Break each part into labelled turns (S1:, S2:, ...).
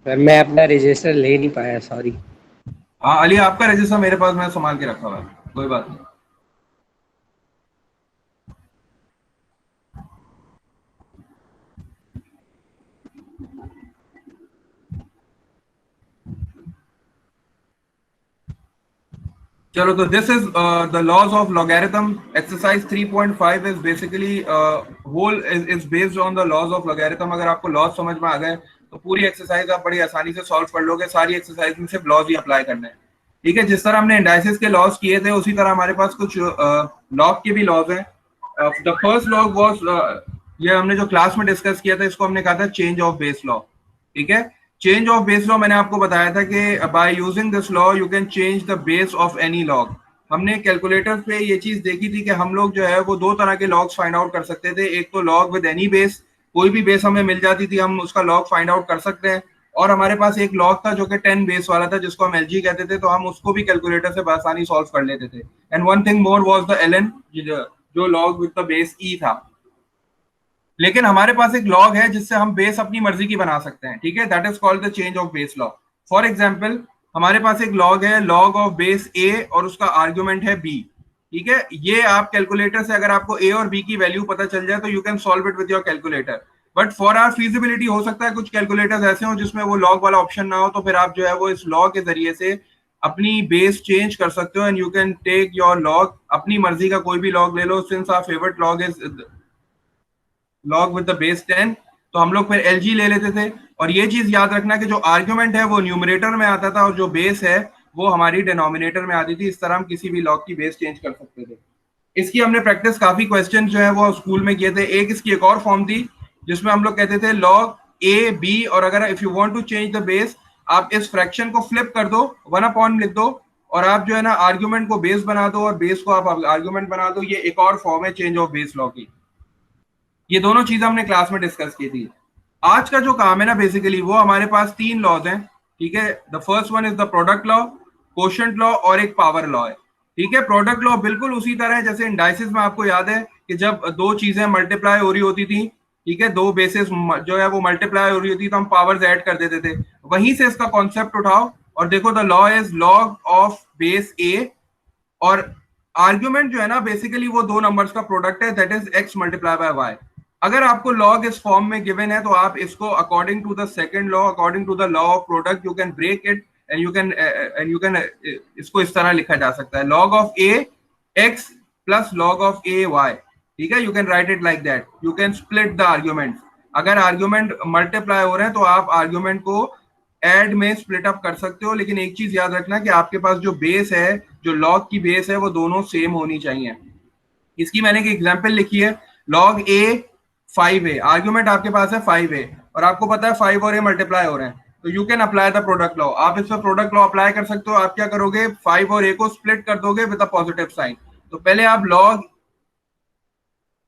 S1: Sir मैं अपना register ले नहीं पाया, सॉरी।
S2: हाँ अली, आपका रजिस्टर मेरे पास, मैं संभाल के रखा हुआ है, कोई बात नहीं। चलो, तो this is the laws of logarithm. Exercise 3.5 is basically whole is based on the laws of logarithm. अगर आपको लॉज समझ में आ गए तो पूरी एक्सरसाइज आप बड़ी आसानी से सॉल्व कर लोगे। सारी एक्सरसाइज में सिर्फ लॉज ही अप्लाई करने हैं। ठीक है, जिस तरह हमने इंडाइसिस के लॉज किए थे उसी तरह हमारे पास कुछ लॉग के भी लॉज हैं। द फर्स्ट लॉग वाज, ये हमने जो क्लास में डिस्कस किया था इसको हमने कहा था चेंज ऑफ बेस लॉ। ठीक है, चेंज ऑफ बेस लॉ मैंने आपको बताया था कि by using this law you can change the base of any log. हमने कैलकुलेटर पे ये चीज देखी थी कि हम लोग जो है वो दो तरह के लॉग्स फाइंड आउट कर सकते थे। एक तो लॉग विद एनी बेस, कोई भी बेस हमें मिल जाती थी हम उसका लॉग फाइंड आउट कर सकते हैं। और हमारे पास एक लॉग था जो कि 10 बेस वाला था जिसको हम एलजी कहते थे, तो हम उसको भी कैलकुलेटर से आसानी सॉल्व कर लेते थे। And one thing more was the LN, जो log with the base e था। लेकिन हमारे पास एक लॉग है जिससे हम बेस अपनी मर्जी की बना सकते हैं। ठीक है, that is called the change of base law. For example, हमारे पास एक लॉग है लॉग ऑफ बेस ए और उसका आर्ग्यूमेंट है बी। ठीक है, ये आप कैलकुलेटर से अगर आपको ए और बी की वैल्यू पता चल जाए तो you can solve it with your calculator. But for our feasibility हो सकता है कुछ कैलकुलेटर्स ऐसे हो जिसमें वो लॉग वाला ऑप्शन ना हो, तो फिर आप जो है वो इस लॉग के जरिए से अपनी बेस चेंज कर सकते हो। And you can take your log, अपनी मर्जी का कोई भी लॉग ले लो। Since our favourite log is log with the base 10, तो हम लोग फिर एलजी ले लेते थे। और ये चीज याद रखना कि जो आर्ग्यूमेंट है वो न्यूमरेटर में आता था और जो बेस है वो हमारी डिनोमिनेटर में आती थी। इस तरह हम किसी भी लॉग की बेस चेंज कर सकते थे। इसकी हमने प्रैक्टिस काफी क्वेश्चन जो है वो स्कूल में किए थे। एक इसकी एक और फॉर्म थी जिसमें हम लोग कहते थे लॉग ए बी, और अगर if you want to change the base, आप इस फ्रैक्शन को फ्लिप कर दो, 1 अपॉन लिख दो, और आप जो है ना आर्ग्यूमेंट को बेस बना दो और बेस को आप आर्ग्यूमेंट बना दो। ये एक और फॉर्म है चेंज ऑफ बेस लॉ की। ये दोनों चीजें हमने क्लास में डिस्कस की थी। आज का जो काम है ना बेसिकली, वो हमारे पास तीन लॉज हैं। ठीक है, the first one is the product law, quotient law और एक पावर लॉ है। ठीक है, प्रोडक्ट लॉ बिल्कुल उसी तरह है जैसे इंडाइसिस में आपको याद है कि जब दो चीजें मल्टीप्लाई हो रही होती थी, ठीक है, दो बेसिस जो है वो मल्टीप्लाई हो रही होती तो हम पावर्स ऐड कर देते थे। वहीं से इसका कॉन्सेप्ट उठाओ और देखो, the law is log of base a, और आर्ग्यूमेंट जो है ना बेसिकली वो दो नंबर्स का प्रोडक्ट है, that is x multiply by y. अगर आपको लॉग इस फॉर्म में गिवन है तो आप इसको according to the second law, according to the law of product, you can break it and you can इसको इस तरह लिखा जा सकता है, log of a x plus log of a y. ठीक है, you can write it like that. You can split the argument. अगर आर्ग्यूमेंट मल्टीप्लाई हो रहे हैं तो आप आर्ग्यूमेंट को एड में स्प्लिट अप कर सकते हो। लेकिन एक चीज याद रखना कि आपके पास जो बेस है, जो लॉग की बेस है, वो दोनों सेम होनी चाहिए। इसकी मैंने एक एग्जांपल लिखी है, लॉग ए 5a, आर्ग्यूमेंट आपके पास है 5a और आपको पता है 5 और a मल्टीप्लाई हो रहे हैं, तो you can apply the product law. आप इस पर प्रोडक्ट लॉ अप्लाई कर सकते हो। आप क्या करोगे, 5 और a को स्प्लिट कर दोगे विद अ पॉजिटिव साइन। तो पहले आप log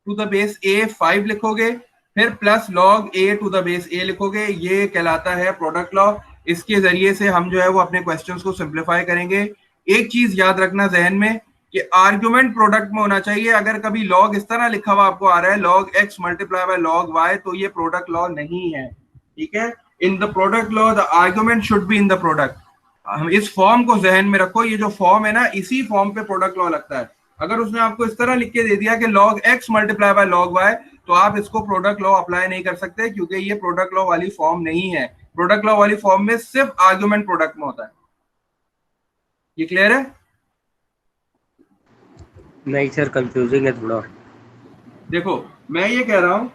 S2: to the base a 5 लिखोगे, फिर plus log a to the base a लिखोगे। ये कहलाता है प्रोडक्ट लॉ। इसके जरिए से हम जो है वो अपने क्वेश्चंस को सिंप्लीफाई करेंगे। एक चीज याद रखना जहन में कि आर्ग्यूमेंट प्रोडक्ट में होना चाहिए। अगर कभी लॉग इस तरह लिखा हुआ आपको आ रहा है, log x multiply by log y, तो ये प्रोडक्ट लॉ नहीं है। ठीक है, in the product law the argument should be in the product. हम इस फॉर्म को जहन में रखो, ये जो फॉर्म है ना, इसी फॉर्म पे प्रोडक्ट लॉ लगता है। अगर उसने आपको इस तरह लिख के दे दिया कि log x multiply by log y, तो आप इसको प्रोडक्ट लॉ अप्लाई नहीं कर सकते, क्योंकि ये प्रोडक्ट लॉ वाली फॉर्म नहीं है। प्रोडक्ट लॉ वाली फॉर्म में सिर्फ आर्ग्यूमेंट प्रोडक्ट में होता है। ये क्लियर है?
S1: नहीं सर, कंफ्यूजिंग है थोड़ा।
S2: देखो, मैं ये कह रहा हूं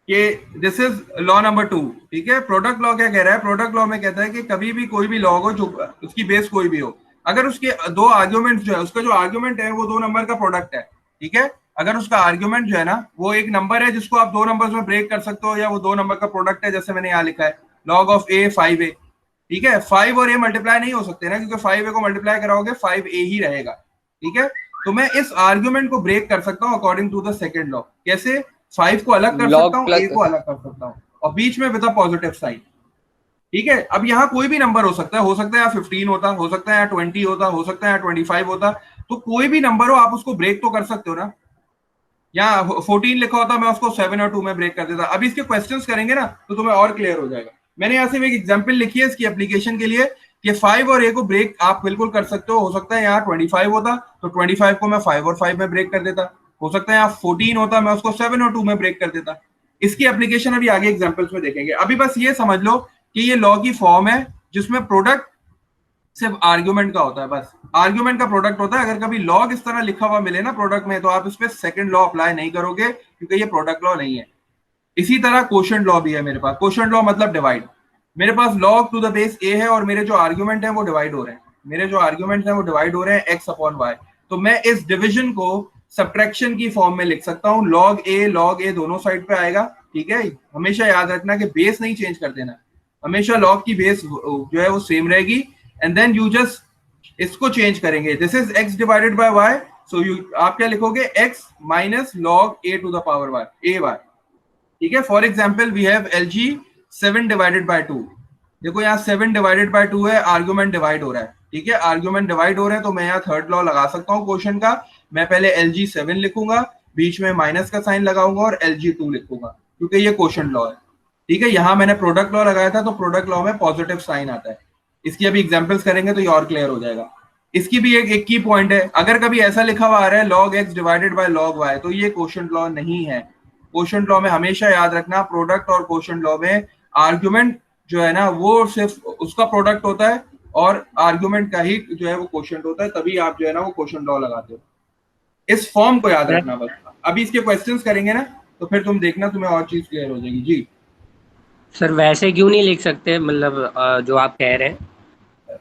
S2: कि दिस इज लॉ नंबर 2। ठीक है, प्रोडक्ट लॉ क्या कह रहा है, प्रोडक्ट लॉ में कहता है कि कभी भी कोई भी लॉ हो जो उसकी बेस कोई भी हो, अगर उसके दो आर्ग्यूमेंट जो है, उसका जो आर्ग्यूमेंट है वो दो नंबर का प्रोडक्ट है। ठीक है, अगर उसका आर्ग्यूमेंट जो है ना वो एक नंबर है जिसको आप दो नंबर्स में ब्रेक कर सकते हो, या वो दो नंबर का प्रोडक्ट है, जैसे मैंने यहाँ लिखा है लॉग ऑफ ए 5a। ठीक है, 5 और ए मल्टीप्लाई नहीं हो सकते ना, क्योंकि 5a को मल्टीप्लाई कराओगे 5a ही रहेगा। ठीक है, तो मैं इस आर्ग्यूमेंट को ब्रेक कर सकता हूं according to the second law. कैसे? 5 को अलग कर सकता
S1: लॉग
S2: हूँ,
S1: प्लस।
S2: ए को अलग कर सकता हूँ, और बीच में विद अ पॉजिटिव साइन। ठीक है, अब यहाँ कोई भी नंबर हो सकता है 15 होता, हो सकता है 20 होता, हो सकता है 25 होता। तो कोई भी नंबर हो, आप उसको ब्रेक तो कर सकते हो ना। यहाँ 14 लिखा होता, मैं उसको 7 और 2 में ब्रेक कर देता। अभी इसके क्वेश्चंस करेंगे ना तो तुम्हें और क्लियर हो जाएगा। मैंने यहाँ से एक एग्जांपल लिखी है इसकी एप्लीकेशन के लिए कि 5 और ए को ब्रेक आप बिल्कुल कर सकते हो सकता है यहाँ 25 होता तो 25 को मैं 5 और 5 में ब्रेक कर देता, हो सकता है यहाँ 14 होता मैं उसको 7 और 2 में ब्रेक कर देता। इसकी एप्लीकेशन अभी आगे एग्जांपल्स में देखेंगे। अभी बस ये समझ लो कि ये लॉ की फॉर्म है जिसमें प्रोडक्ट सिर्फ आर्ग्यूमेंट का होता है, बस आर्ग्यूमेंट का प्रोडक्ट होता है। अगर कभी लॉग इस तरह लिखा हुआ मिले ना प्रोडक्ट में तो आप इस पे सेकंड लॉ अप्लाई नहीं करोगे क्योंकि ये प्रोडक्ट लॉ नहीं है। इसी तरह क्वोशंट लॉ भी है मेरे पास। क्वोशंट लॉ मतलब डिवाइड। मेरे पास log to the base a है और मेरे जो आर्ग्यूमेंट है वो डिवाइड हो रहे हैं, मेरे जो आर्ग्यूमेंट है वो डिवाइड हो रहे हैं x अपॉन y। तो मैं इस डिवीजन को सब्ट्रैक्शन की फॉर्म में लिख सकता हूं। log a दोनों साइड पे आएगा, ठीक है। हमेशा याद रखना कि बेस नहीं चेंज कर देना, हमेशा log की बेस जो है वो सेम रहेगी। एंड देन यू जस्ट इसको चेंज करेंगे, this is x divided by y। So you आप क्या लिखोगे x minus log a to the power y a y, ठीक है। For example we have LG 7 divided by 2। देखो यहाँ 7 डिवाइडेड बाय 2 है, आर्ग्यूमेंट डिवाइड हो रहा है, ठीक है। आर्ग्यूमेंट डिवाइड हो रहे हैं तो मैं यहाँ थर्ड लॉ लगा सकता हूँ क्वेश्चन का। मैं पहले LG 7 लिखूंगा, बीच में माइनस का साइन लगाऊंगा और LG 2 लिखूंगा क्योंकि ये क्वेश्चन लॉ है, ठीक है। यहाँ मैंने प्रोडक्ट लॉ लगाया था तो प्रोडक्ट लॉ में पॉजिटिव साइन आता है। इसकी अभी एग्जाम्पल्स करेंगे तो ये और क्लियर हो जाएगा। इसकी भी एक की पॉइंट है, अगर कभी ऐसा लिखा हुआ आ रहा है log x divided bye log y तो ये क्वोशंट लॉ नहीं है। क्वोशंट लॉ में हमेशा याद रखना प्रोडक्ट और क्वोशंट लॉ में आर्ग्यूमेंट जो है ना वो सिर्फ उसका प्रोडक्ट होता है और आर्ग्यूमेंट का ही जो है वो क्वोशंट होता है, तभी आप जो है ना वो क्वोशंट लॉ लगाते हो। इस फॉर्म को याद रखना बस। अभी इसके क्वेश्चंस करेंगे ना तो फिर तुम देखना तुम्हें और चीज क्लियर हो जाएगी। जी
S1: सर वैसे क्यों नहीं लिख सकते, मतलब जो आप कह रहे हैं?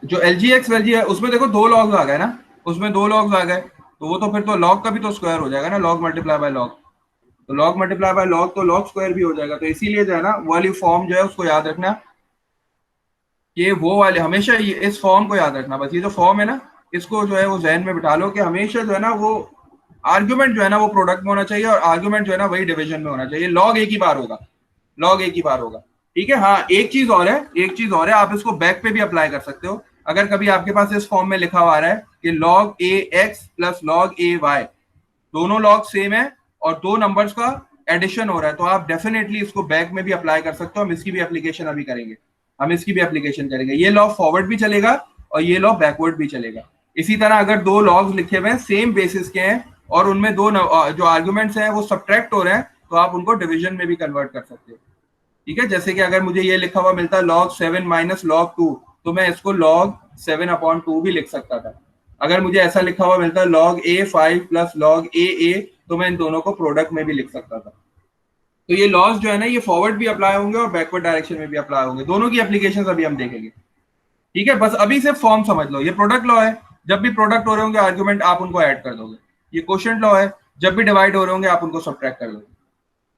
S2: जो LGX वैल्यू है उसमें देखो दो लॉग्स आ गए ना, उसमें दो लॉग्स आ गए तो वो तो फिर तो लॉग का भी तो स्क्वायर हो जाएगा ना, लॉग मल्टीप्लाई बाय लॉग। तो लॉग मल्टीप्लाई बाय लॉग तो लॉग स्क्वायर भी हो जाएगा। तो इसीलिए जो है ना वाली फॉर्म जो है उसको याद रखना, कि वो वाले हमेशा इस फॉर्म को याद रखना। बस ये जो फॉर्म है ना इसको जो है वो जहन में बिठा लो कि हमेशा जो है ना वो आर्ग्यूमेंट जो है ना वो प्रोडक्ट में होना चाहिए और आर्ग्यूमेंट जो है ना वही डिवीजन में होना चाहिए। लॉग एक ही बार होगा, लॉग एक ही बार होगा, ठीक है। हाँ एक चीज और है, एक चीज और है, आप इसको बैक पे भी अप्लाई कर सकते हो। अगर कभी आपके पास इस फॉर्म में लिखा हुआ आ रहा है कि log ax plus log ay दोनों लॉग सेम है और दो नंबर्स का एडिशन हो रहा है तो आप डेफिनेटली इसको बैक में भी अप्लाई कर सकते हो। हम इसकी भी एप्लीकेशन अभी करेंगे, हम इसकी भी एप्लीकेशन करेंगे। ये लॉ फॉरवर्ड भी चलेगा और ये लॉ बैकवर्ड भी चलेगा। इसी तरह अगर दो लॉग्स लिखे हुए हैं सेम बेसिस के हैं और उनमें दो जो आर्ग्यूमेंट्स हैं वो सब्ट्रैक्ट हो रहे हैं तो आप उनको डिवीजन में भी कन्वर्ट कर सकते हो, ठीक है। जैसे कि अगर मुझे ये लिखा हुआ मिलता log 7 माइनस log 2 तो मैं इसको log 7 अपॉन 2 भी लिख सकता था। अगर मुझे ऐसा लिखा हुआ मिलता log a 5 plus log a तो मैं इन दोनों को प्रोडक्ट में भी लिख सकता था। तो ये लॉज जो है ना ये फॉरवर्ड भी अप्लाई होंगे और बैकवर्ड डायरेक्शन में भी अप्लाई होंगे, दोनों की एप्लीकेशन अभी हम देखेंगे, ठीक है। बस अभी से फॉर्म समझ लो, ये प्रोडक्ट लॉ है, जब भी प्रोडक्ट हो रहे होंगे आर्ग्यूमेंट आप उनको ऐड कर दोगे। ये क्वोशंट लॉ है, जब भी डिवाइड हो रहे होंगे आप उनको सब्ट्रैक्ट कर दोगे,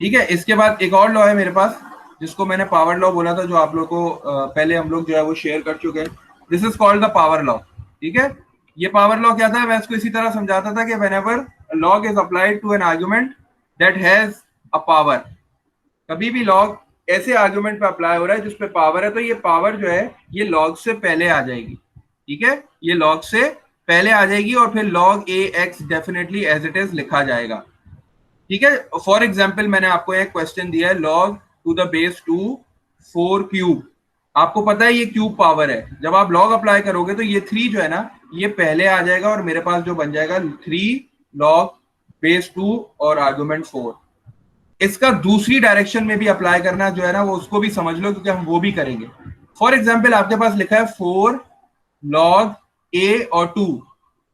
S2: ठीक है। इसके बाद एक और लॉ है मेरे पास जिसको मैंने पावर लॉ बोला था, जो आप लोग को पहले हम लोग जो है वो शेयर कर चुके हैं। This is called the power law, ठीक है। ये पावर लॉ क्या था, मैं इसको इसी तरह समझाता था कि whenever log is applied to an argument that has a power, कभी भी लॉग ऐसे आर्गुमेंट पे अप्लाई हो रहा है जिस पे पावर है तो ये पावर जो है ये लॉग से पहले आ जाएगी, ठीक है। ये लॉग से पहले आ जाएगी और फिर log ax definitely as it is लिखा जाएगा, ठीक है। फॉर एग्जाम्पल मैंने आपको एक क्वेश्चन दिया है log to the base 2 4 cube. आपको पता है ये क्यूब पावर है, जब आप log अप्लाई करोगे तो ये 3 जो है ना ये पहले आ जाएगा और मेरे पास जो बन जाएगा 3 log बेस 2 और आर्गुमेंट 4। इसका दूसरी डायरेक्शन में भी अप्लाई करना जो है ना वो उसको भी समझ लो क्योंकि हम वो भी करेंगे। फॉर एग्जाम्पल आपके पास लिखा है 4 log a और 2,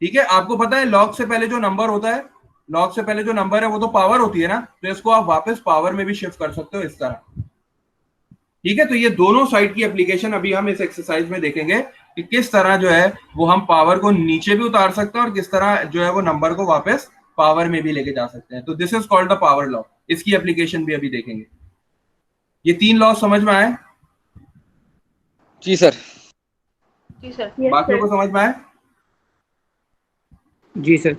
S2: ठीक है। आपको पता है log से पहले जो नंबर होता है, log से पहले जो नंबर है वो तो पावर होती है ना, तो इसको आप वापस पावर में भी शिफ्ट कर सकते हो इस तरह, ठीक है। तो ये दोनों साइड की एप्लीकेशन अभी हम इस एक्सरसाइज में देखेंगे कि किस तरह जो है वो हम पावर को नीचे भी उतार सकते हैं और किस तरह जो है वो नंबर को वापस पावर में भी लेके जा सकते हैं। तो this is called the power law, इसकी एप्लीकेशन भी अभी देखेंगे। ये तीन लॉ समझ में आए?
S3: जी सर।
S4: जी सर।
S2: बाकियों को समझ में आए?
S1: जी सर।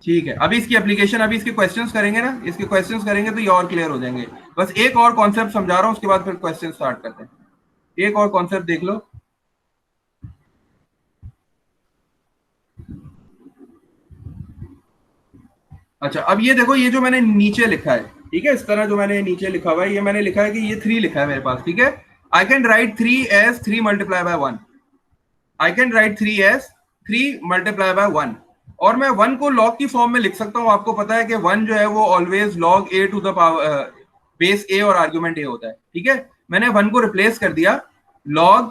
S2: ठीक है, अभी इसकी एप्लीकेशन, अभी इसके क्वेश्चंस करेंगे ना, इसके क्वेश्चंस करेंगे तो ये और क्लियर हो जाएंगे। बस एक और कॉन्सेप्ट समझा रहा हूं उसके बाद फिर क्वेश्चन स्टार्ट करते हैं। एक और कॉन्सेप्ट देख लो। अच्छा अब ये देखो, ये जो मैंने नीचे लिखा है, ठीक है, इस तरह जो मैंने नीचे लिखा हुआ है, ये मैंने लिखा है कि ये 3 लिखा है मेरे पास, ठीक है। I can write 3 as 3 multiplied by 1. I can write 3 as 3 multiplied by 1. और मैं 1 को log की फॉर्म में लिख सकता हूं. आपको पता है कि 1 जो है वो always log a to the power base a और आर्ग्यूमेंट a होता है. ठीक है, मैंने 1 को रिप्लेस कर दिया log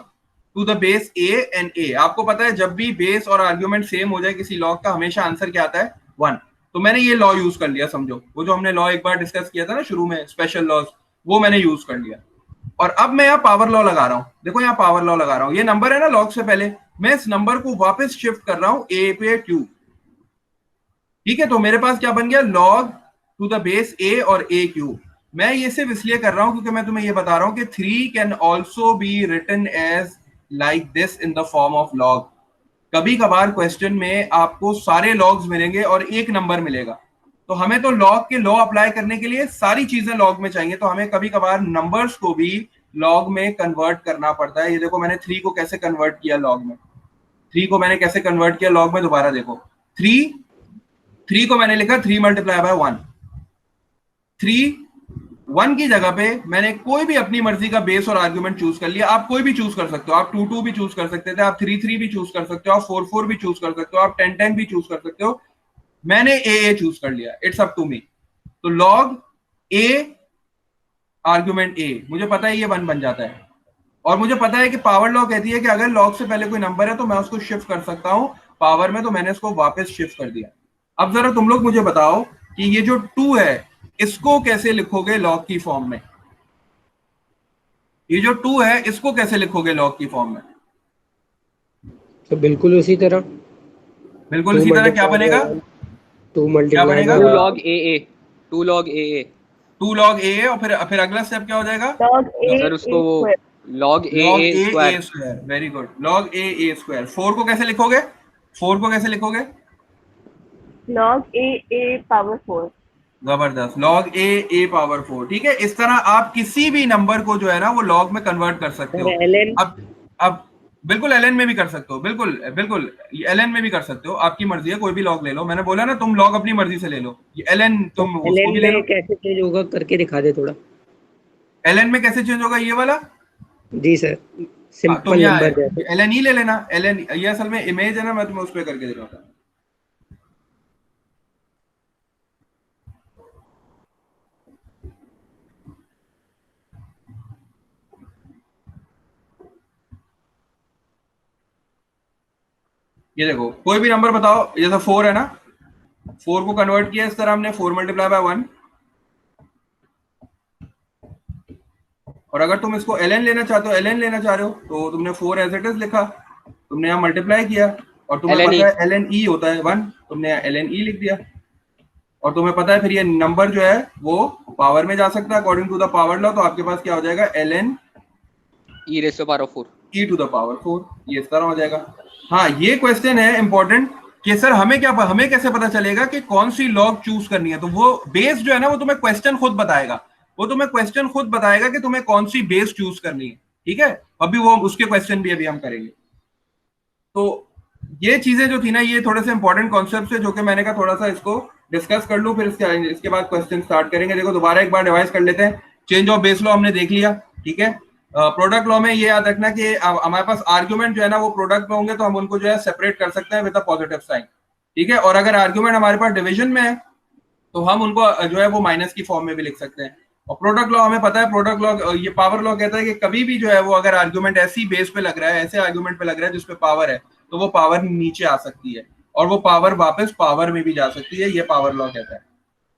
S2: to the base a and a. आपको पता है जब भी बेस और आर्ग्यूमेंट सेम हो जाए किसी log का, हमेशा आंसर क्या आता है? 1. तो मैंने ये लॉ यूज कर लिया. समझो, वो जो हमने लॉ एक बार डिस्कस किया था ना शुरू में, स्पेशल लॉज, वो मैंने यूज कर लिया. और अब मैं यहाँ पावर लॉ लगा रहा हूं. देखो यहाँ पावर लॉ लगा रहा हूं. ये नंबर है ना लॉग से पहले, मैं इस नंबर को वापस शिफ्ट कर रहा हूं a पे क्यू. ठीक है, तो मेरे पास क्या बन गया? log to the base a और a क्यू. मैं ये सिर्फ इसलिए कर रहा हूं क्योंकि मैं तुम्हें ये बता रहा हूं कि 3 can also be written as like this in the form of log. कभी कभार क्वेश्चन में आपको सारे लॉग्स मिलेंगे और एक नंबर मिलेगा, तो हमें तो लॉग के लॉ अप्लाई करने के लिए सारी चीजें लॉग में चाहिए, तो हमें कभी कभार नंबर्स को भी लॉग में कन्वर्ट करना पड़ता है. ये देखो मैंने 3 को कैसे कन्वर्ट किया लॉग में. 3 को मैंने कैसे कन्वर्ट किया लॉग में, दोबारा देखो. 3 को मैंने लिखा 3 मल्टीप्लाई बाय 1. 1 की जगह पे मैंने कोई भी अपनी मर्जी का बेस और आर्ग्यूमेंट चूज कर लिया. आप कोई भी चूज कर सकते हो. आप 2 भी चूज कर सकते थे, आप 3 भी चूज कर सकते हो, आप 4 भी चूज कर सकते हो, आप 10 भी चूज कर सकते हो. मैंने ए चूज कर लिया. It's up to me. तो log a आर्ग्यूमेंट a, मुझे पता है ये 1 बन जाता है. और मुझे पता है कि पावर लॉ कहती है कि अगर log से पहले कोई नंबर है तो मैं उसको शिफ्ट कर सकता हूं पावर में, तो मैंने इसको वापस शिफ्ट कर दिया. अब जरा तुम लोग मुझे बताओ कि ये जो 2 है इसको कैसे लिखोगे log की फॉर्म में? ये जो 2 है इसको कैसे लिखोगे log की फॉर्म में?
S1: तो बिल्कुल उसी तरह.
S2: बिल्कुल इसी तरह. क्या बनेगा?
S1: 2
S2: क्या
S1: मल्टीप्लाई
S2: बनेगा?
S3: 2 log a. 2 log a.
S2: 2 log a और फिर अगला स्टेप क्या हो जाएगा?
S4: log a
S3: सर उसको वो
S4: square.
S3: log a
S2: log
S3: a
S2: a
S3: square.
S2: Very good. log a square. 4 को कैसे लिखोगे? 4 को कैसे लिखोगे?
S4: log a power 4.
S2: जबरदस्त. log a power 4. ठीक है, इस तरह आप किसी भी नंबर को जो है ना वो log में कन्वर्ट कर सकते हो.
S1: ln.
S2: अब बिल्कुल ln में भी कर सकते हो. बिल्कुल बिल्कुल ln में भी कर सकते हो. आपकी मर्जी है, कोई भी log ले लो. मैंने बोला ना तुम log अपनी मर्जी से ले लो. ये ln तुम उसको भी ले लो.
S1: कैसे चेंज होगा करके दिखा दे थोड़ा.
S2: ln में कैसे चेंज होगा ये वाला?
S1: जी सर,
S2: तुम
S1: सिंपल
S2: यहाँ
S1: नंबर.
S2: ln ही ले लेना. ln ये असल में इमेज है ना, मैं तुम्हें उस पर करके दे रहा हूँ. ये देखो, कोई भी नंबर बताओ. जैसा 4 है ना, 4 को कन्वर्ट किया इस तरह हमने, 4 मल्टीप्लाई बाय 1. और अगर तुम इसको ln लेना चाहते हो, ln लेना चाह रहे हो, तो तुमने 4 एज इट इज लिखा, तुमने यहाँ मल्टीप्लाई किया, और तुम्हें
S3: LNE.
S2: पता है ln e होता है 1, तुमने यहाँ ln e लिख दिया. और तुम्हें पता है फिर ये नंबर जो है वो पावर में जा सकता है according to the power law. तो आपके पास क्या हो जाएगा? ln
S3: e raised to the power of 4.
S2: e to the power 4. ये इस तरह हो जाएगा. हाँ, ये क्वेश्चन है इंपॉर्टेंट कि सर हमें कैसे पता चलेगा कि कौन सी लॉग चूज करनी है? तो वो बेस जो है ना वो तुम्हें क्वेश्चन खुद बताएगा. वो तुम्हें क्वेश्चन खुद बताएगा कि तुम्हें कौन सी बेस चूज करनी है. ठीक है, अभी वो उसके क्वेश्चन भी अभी हम करेंगे. तो ये चीजें जो थी ना, ये थोड़े से इंपॉर्टेंट कॉन्सेप्ट है जो कि मैंने कहा थोड़ा सा इसको डिस्कस कर लूं, फिर इसके बाद क्वेश्चन स्टार्ट करेंगे. देखो दोबारा एक बार रिवाइज कर लेते हैं. चेंज ऑफ बेस लॉ हमने देख लिया. ठीक है, प्रोडक्ट लॉ में ये याद रखना कि हमारे पास आर्ग्यूमेंट जो है ना वो प्रोडक्ट में होंगे तो हम उनको जो है सेपरेट कर सकते हैं विद अ पॉजिटिव साइन. ठीक है, और अगर आर्ग्यूमेंट हमारे पास डिवीजन में है तो हम उनको जो है वो माइनस की फॉर्म में भी लिख सकते हैं. और प्रोडक्ट लॉ हमें पता है, प्रोडक्ट लॉ ये पावर लॉ कहता है कि कभी भी जो है वो अगर आर्ग्यूमेंट ऐसी बेस पे लग रहा है, ऐसे आर्ग्यूमेंट पे लग रहा है जिसपे पावर है, तो वो पावर नीचे आ सकती है और वो पावर वापस पावर में भी जा सकती है. ये पावर लॉ कहता है.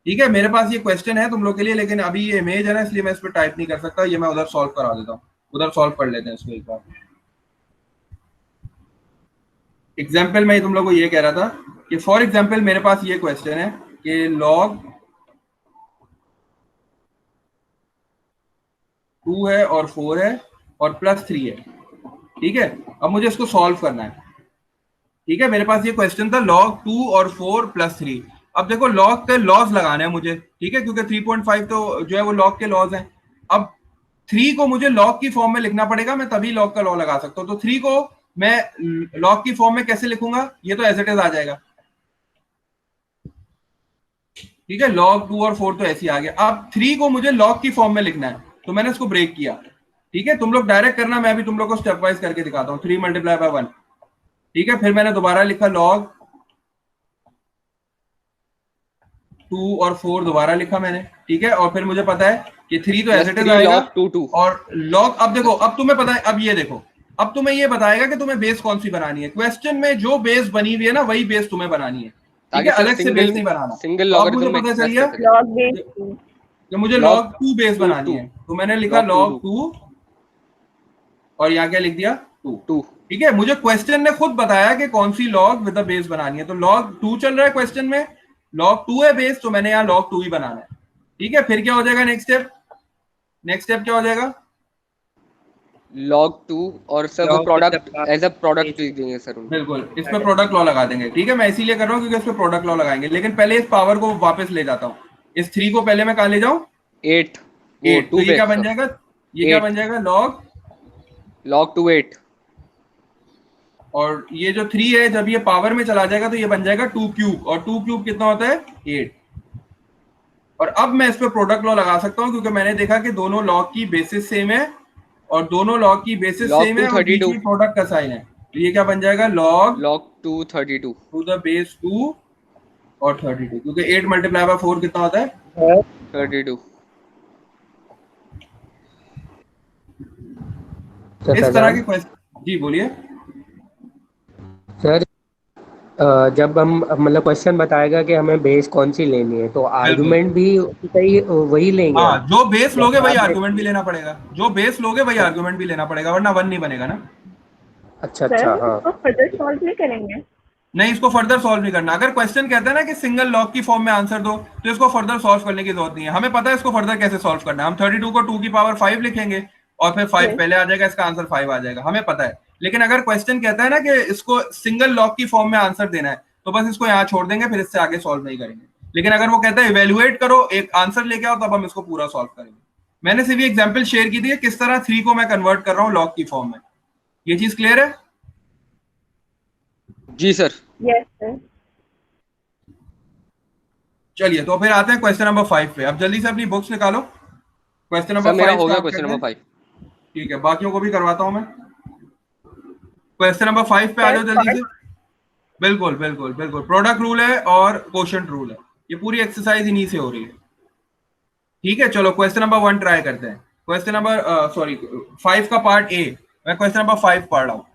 S2: ठीक है, मेरे पास ये क्वेश्चन है तुम लोग के लिए, लेकिन अभी ये इमेज है ना इसलिए मैं इस पर टाइप नहीं कर सकता. ये मैं उधर सॉल्व करा देता हूँ. उधर सॉल्व कर लेते हैं इसको एक बार. एग्जाम्पल में तुम लोग को ये कह रहा था कि फॉर एग्जाम्पल मेरे पास ये क्वेश्चन है कि log 2 है और 4 है और प्लस 3 है. ठीक है, अब मुझे इसको सॉल्व करना है. ठीक है, मेरे पास ये क्वेश्चन था log 2 और 4 प्लस 3. अब देखो log के लॉज लगाने हैं मुझे. ठीक है, क्योंकि 3.5 तो जो है वो log के लॉज हैं. अब 3 को मुझे log की फॉर्म में लिखना पड़ेगा, मैं तभी log का लॉ लगा सकता हूं. तो 3 को मैं log की फॉर्म में कैसे लिखूंगा? ये तो एज इट इज आ जाएगा. ठीक है, log 2 और 4 तो ऐसे ही आ गया. अब 3 को मुझे log की फॉर्म में लिखना है, तो मैंने इसको ब्रेक किया. ठीक है, तुम लोग डायरेक्ट करना, मैं भी तुम लोग को स्टेप वाइज करके दिखाता हूँ। 3 मल्टीप्लाई बाय 1, ठीक है। फिर मैंने दोबारा लिखा log 2 और 4 दोबारा लिखा मैंने, ठीक है। और फिर मुझे पता है कि 3 तो एज इट इज आएगा,
S3: log 2 2
S2: और log, अब देखो, अब तुम्हें पता है, अब ये देखो, अब तुम्हें ये बताएगा कि तुम्हें बेस कौन सी बनानी है। क्वेश्चन में जो बेस बनी हुई है ना, वही बेस तुम्हें बनानी है, ठीक है, अलग से बेस नहीं बनाना।
S3: सिंगल
S2: तो अब मुझे
S3: लॉगरिथम
S2: पता चल
S3: एक्सप्रेस
S2: गया
S3: कर सके।
S4: log base 2.
S2: कि मुझे
S3: log
S2: log 2 बेस
S3: two,
S2: बनानी
S3: two.
S2: है, तो मैंने लिखा
S3: log
S2: log 2 और यहाँ क्या लिख दिया 2,
S3: 2.
S2: ठीक है। मुझे क्वेश्चन ने खुद बताया कि कौन सी log विद द बेस बनानी है, तो log 2 चल रहा है क्वेश्चन में, log 2 है बेस, तो मैंने यहाँ log 2 ही बनाना है, ठीक है। फिर क्या हो जाएगा नेक्स्ट स्टेप, नेक्स्ट स्टेप क्या हो जाएगा,
S3: log 2 और सर वो
S1: Log
S3: product
S1: with the
S3: as a product लिख देंगे सर उनको।
S2: बिल्कुल इस पे प्रोडक्ट लॉ लगा देंगे, ठीक है। मैं इसीलिए कर रहा हूँ क्योंकि इस पे प्रोडक्ट लॉ लगाएंगे, लेकिन पहले इस पावर को वापस ले जाता हूँ। इस 3 को पहले मैं कहाँ ले जाऊँ,
S3: 8 वो
S2: 8, तो
S3: 2
S2: ये क्या
S3: बेस
S2: बन जाएगा, ये क्या बन जाएगा
S3: log 2 8
S2: और ये जो 3 है जब ये पावर में चला जाएगा तो ये बन जाएगा 2 क्यूब, और 2 क्यूब कितना होता है 8। और अब मैं इस पे प्रोडक्ट लॉ लगा सकता हूँ क्योंकि मैंने देखा कि दोनों लॉग की बेसिस सेम है, और दोनों लॉग की बेसिस
S3: log
S2: सेम है,
S3: 2
S2: और बीच
S3: 32
S2: में प्रोडक्ट का साइन है, तो ये क्या बन जाएगा log
S3: log 2 32
S2: to the base 2 और 32, क्योंकि 8 मल्टीप्लाई बाय 4 कितना होता है
S3: 32।
S2: इस तरह के क्वेश्चन। जी बोलिए
S1: सर, जब हम मतलब क्वेश्चन बताएगा कि हमें बेस कौन सी लेनी है, तो आर्गुमेंट भी सही वही लेंगे
S2: हाँ,
S1: हम।
S2: जो बेस लोगे वही
S1: आपने-
S2: आर्गुमेंट भी लेना पड़ेगा, जो बेस लोगे वही आर्गुमेंट भी लेना पड़ेगा, वरना 1 नहीं बनेगा ना।
S1: अच्छा
S4: सर
S1: अच्छा, हाँ।
S4: इसको फर्दर सॉल्व नहीं करेंगे?
S2: नहीं, इसको फर्दर सॉल्व नहीं करना। अगर क्वेश्चन कहता है ना कि सिंगल लॉग की फॉर्म में आंसर दो, तो इसको फर्दर सॉल्व करने की जरूरत नहीं है, हमें पता है इसको फर्दर कैसे सॉल्व करना है। हम 32 को 2 की पावर 5 लिखेंगे और फिर 5
S4: Yes.
S2: पहले आ जाएगा, इसका आंसर 5 आ जाएगा, हमें पता है। लेकिन अगर क्वेश्चन कहता है ना कि इसको सिंगल लॉग की फॉर्म में आंसर देना है, तो बस इसको यहाँ छोड़ देंगे, फिर इससे आगे सॉल्व नहीं करेंगे। लेकिन अगर वो कहता है इवेल्युएट करो, एक आंसर लेके आओ, तब हम इसको पूरा सॉल्व करेंगे। मैंने सिर्फ एग्जाम्पल शेयर की थी कि किस तरह 3 को मैं कन्वर्ट कर रहा हूँ लॉग की फॉर्म में। ये चीज क्लियर है?
S3: जी सर।
S4: Yes sir.
S2: चलिए, तो फिर आते हैं क्वेश्चन नंबर 5 पे। अब जल्दी से अपनी बुक्स निकालो, क्वेश्चन नंबर
S3: सर मेरा
S2: 5
S3: हो गया
S2: स्टार्ट
S3: क्वेश्चन
S2: करते
S3: नंबर
S2: हैं।
S3: 5।
S2: ठीक है, बाकियों को भी करवाता हूं मैं। क्वेश्चन नंबर 5 पे आ जाओ जल्दी से। बिल्कुल बिल्कुल बिल्कुल, प्रोडक्ट रूल है और क्वोशंट रूल है, ये पूरी एक्सरसाइज इन्हीं से हो रही है, ठीक है। चलो क्वेश्चन नंबर 1 ट्राई करते हैं। क्वेश्चन नंबर 5 का पार्ट ए, मैं क्वेश्चन नंबर 5 पढ़ रहा हूँ।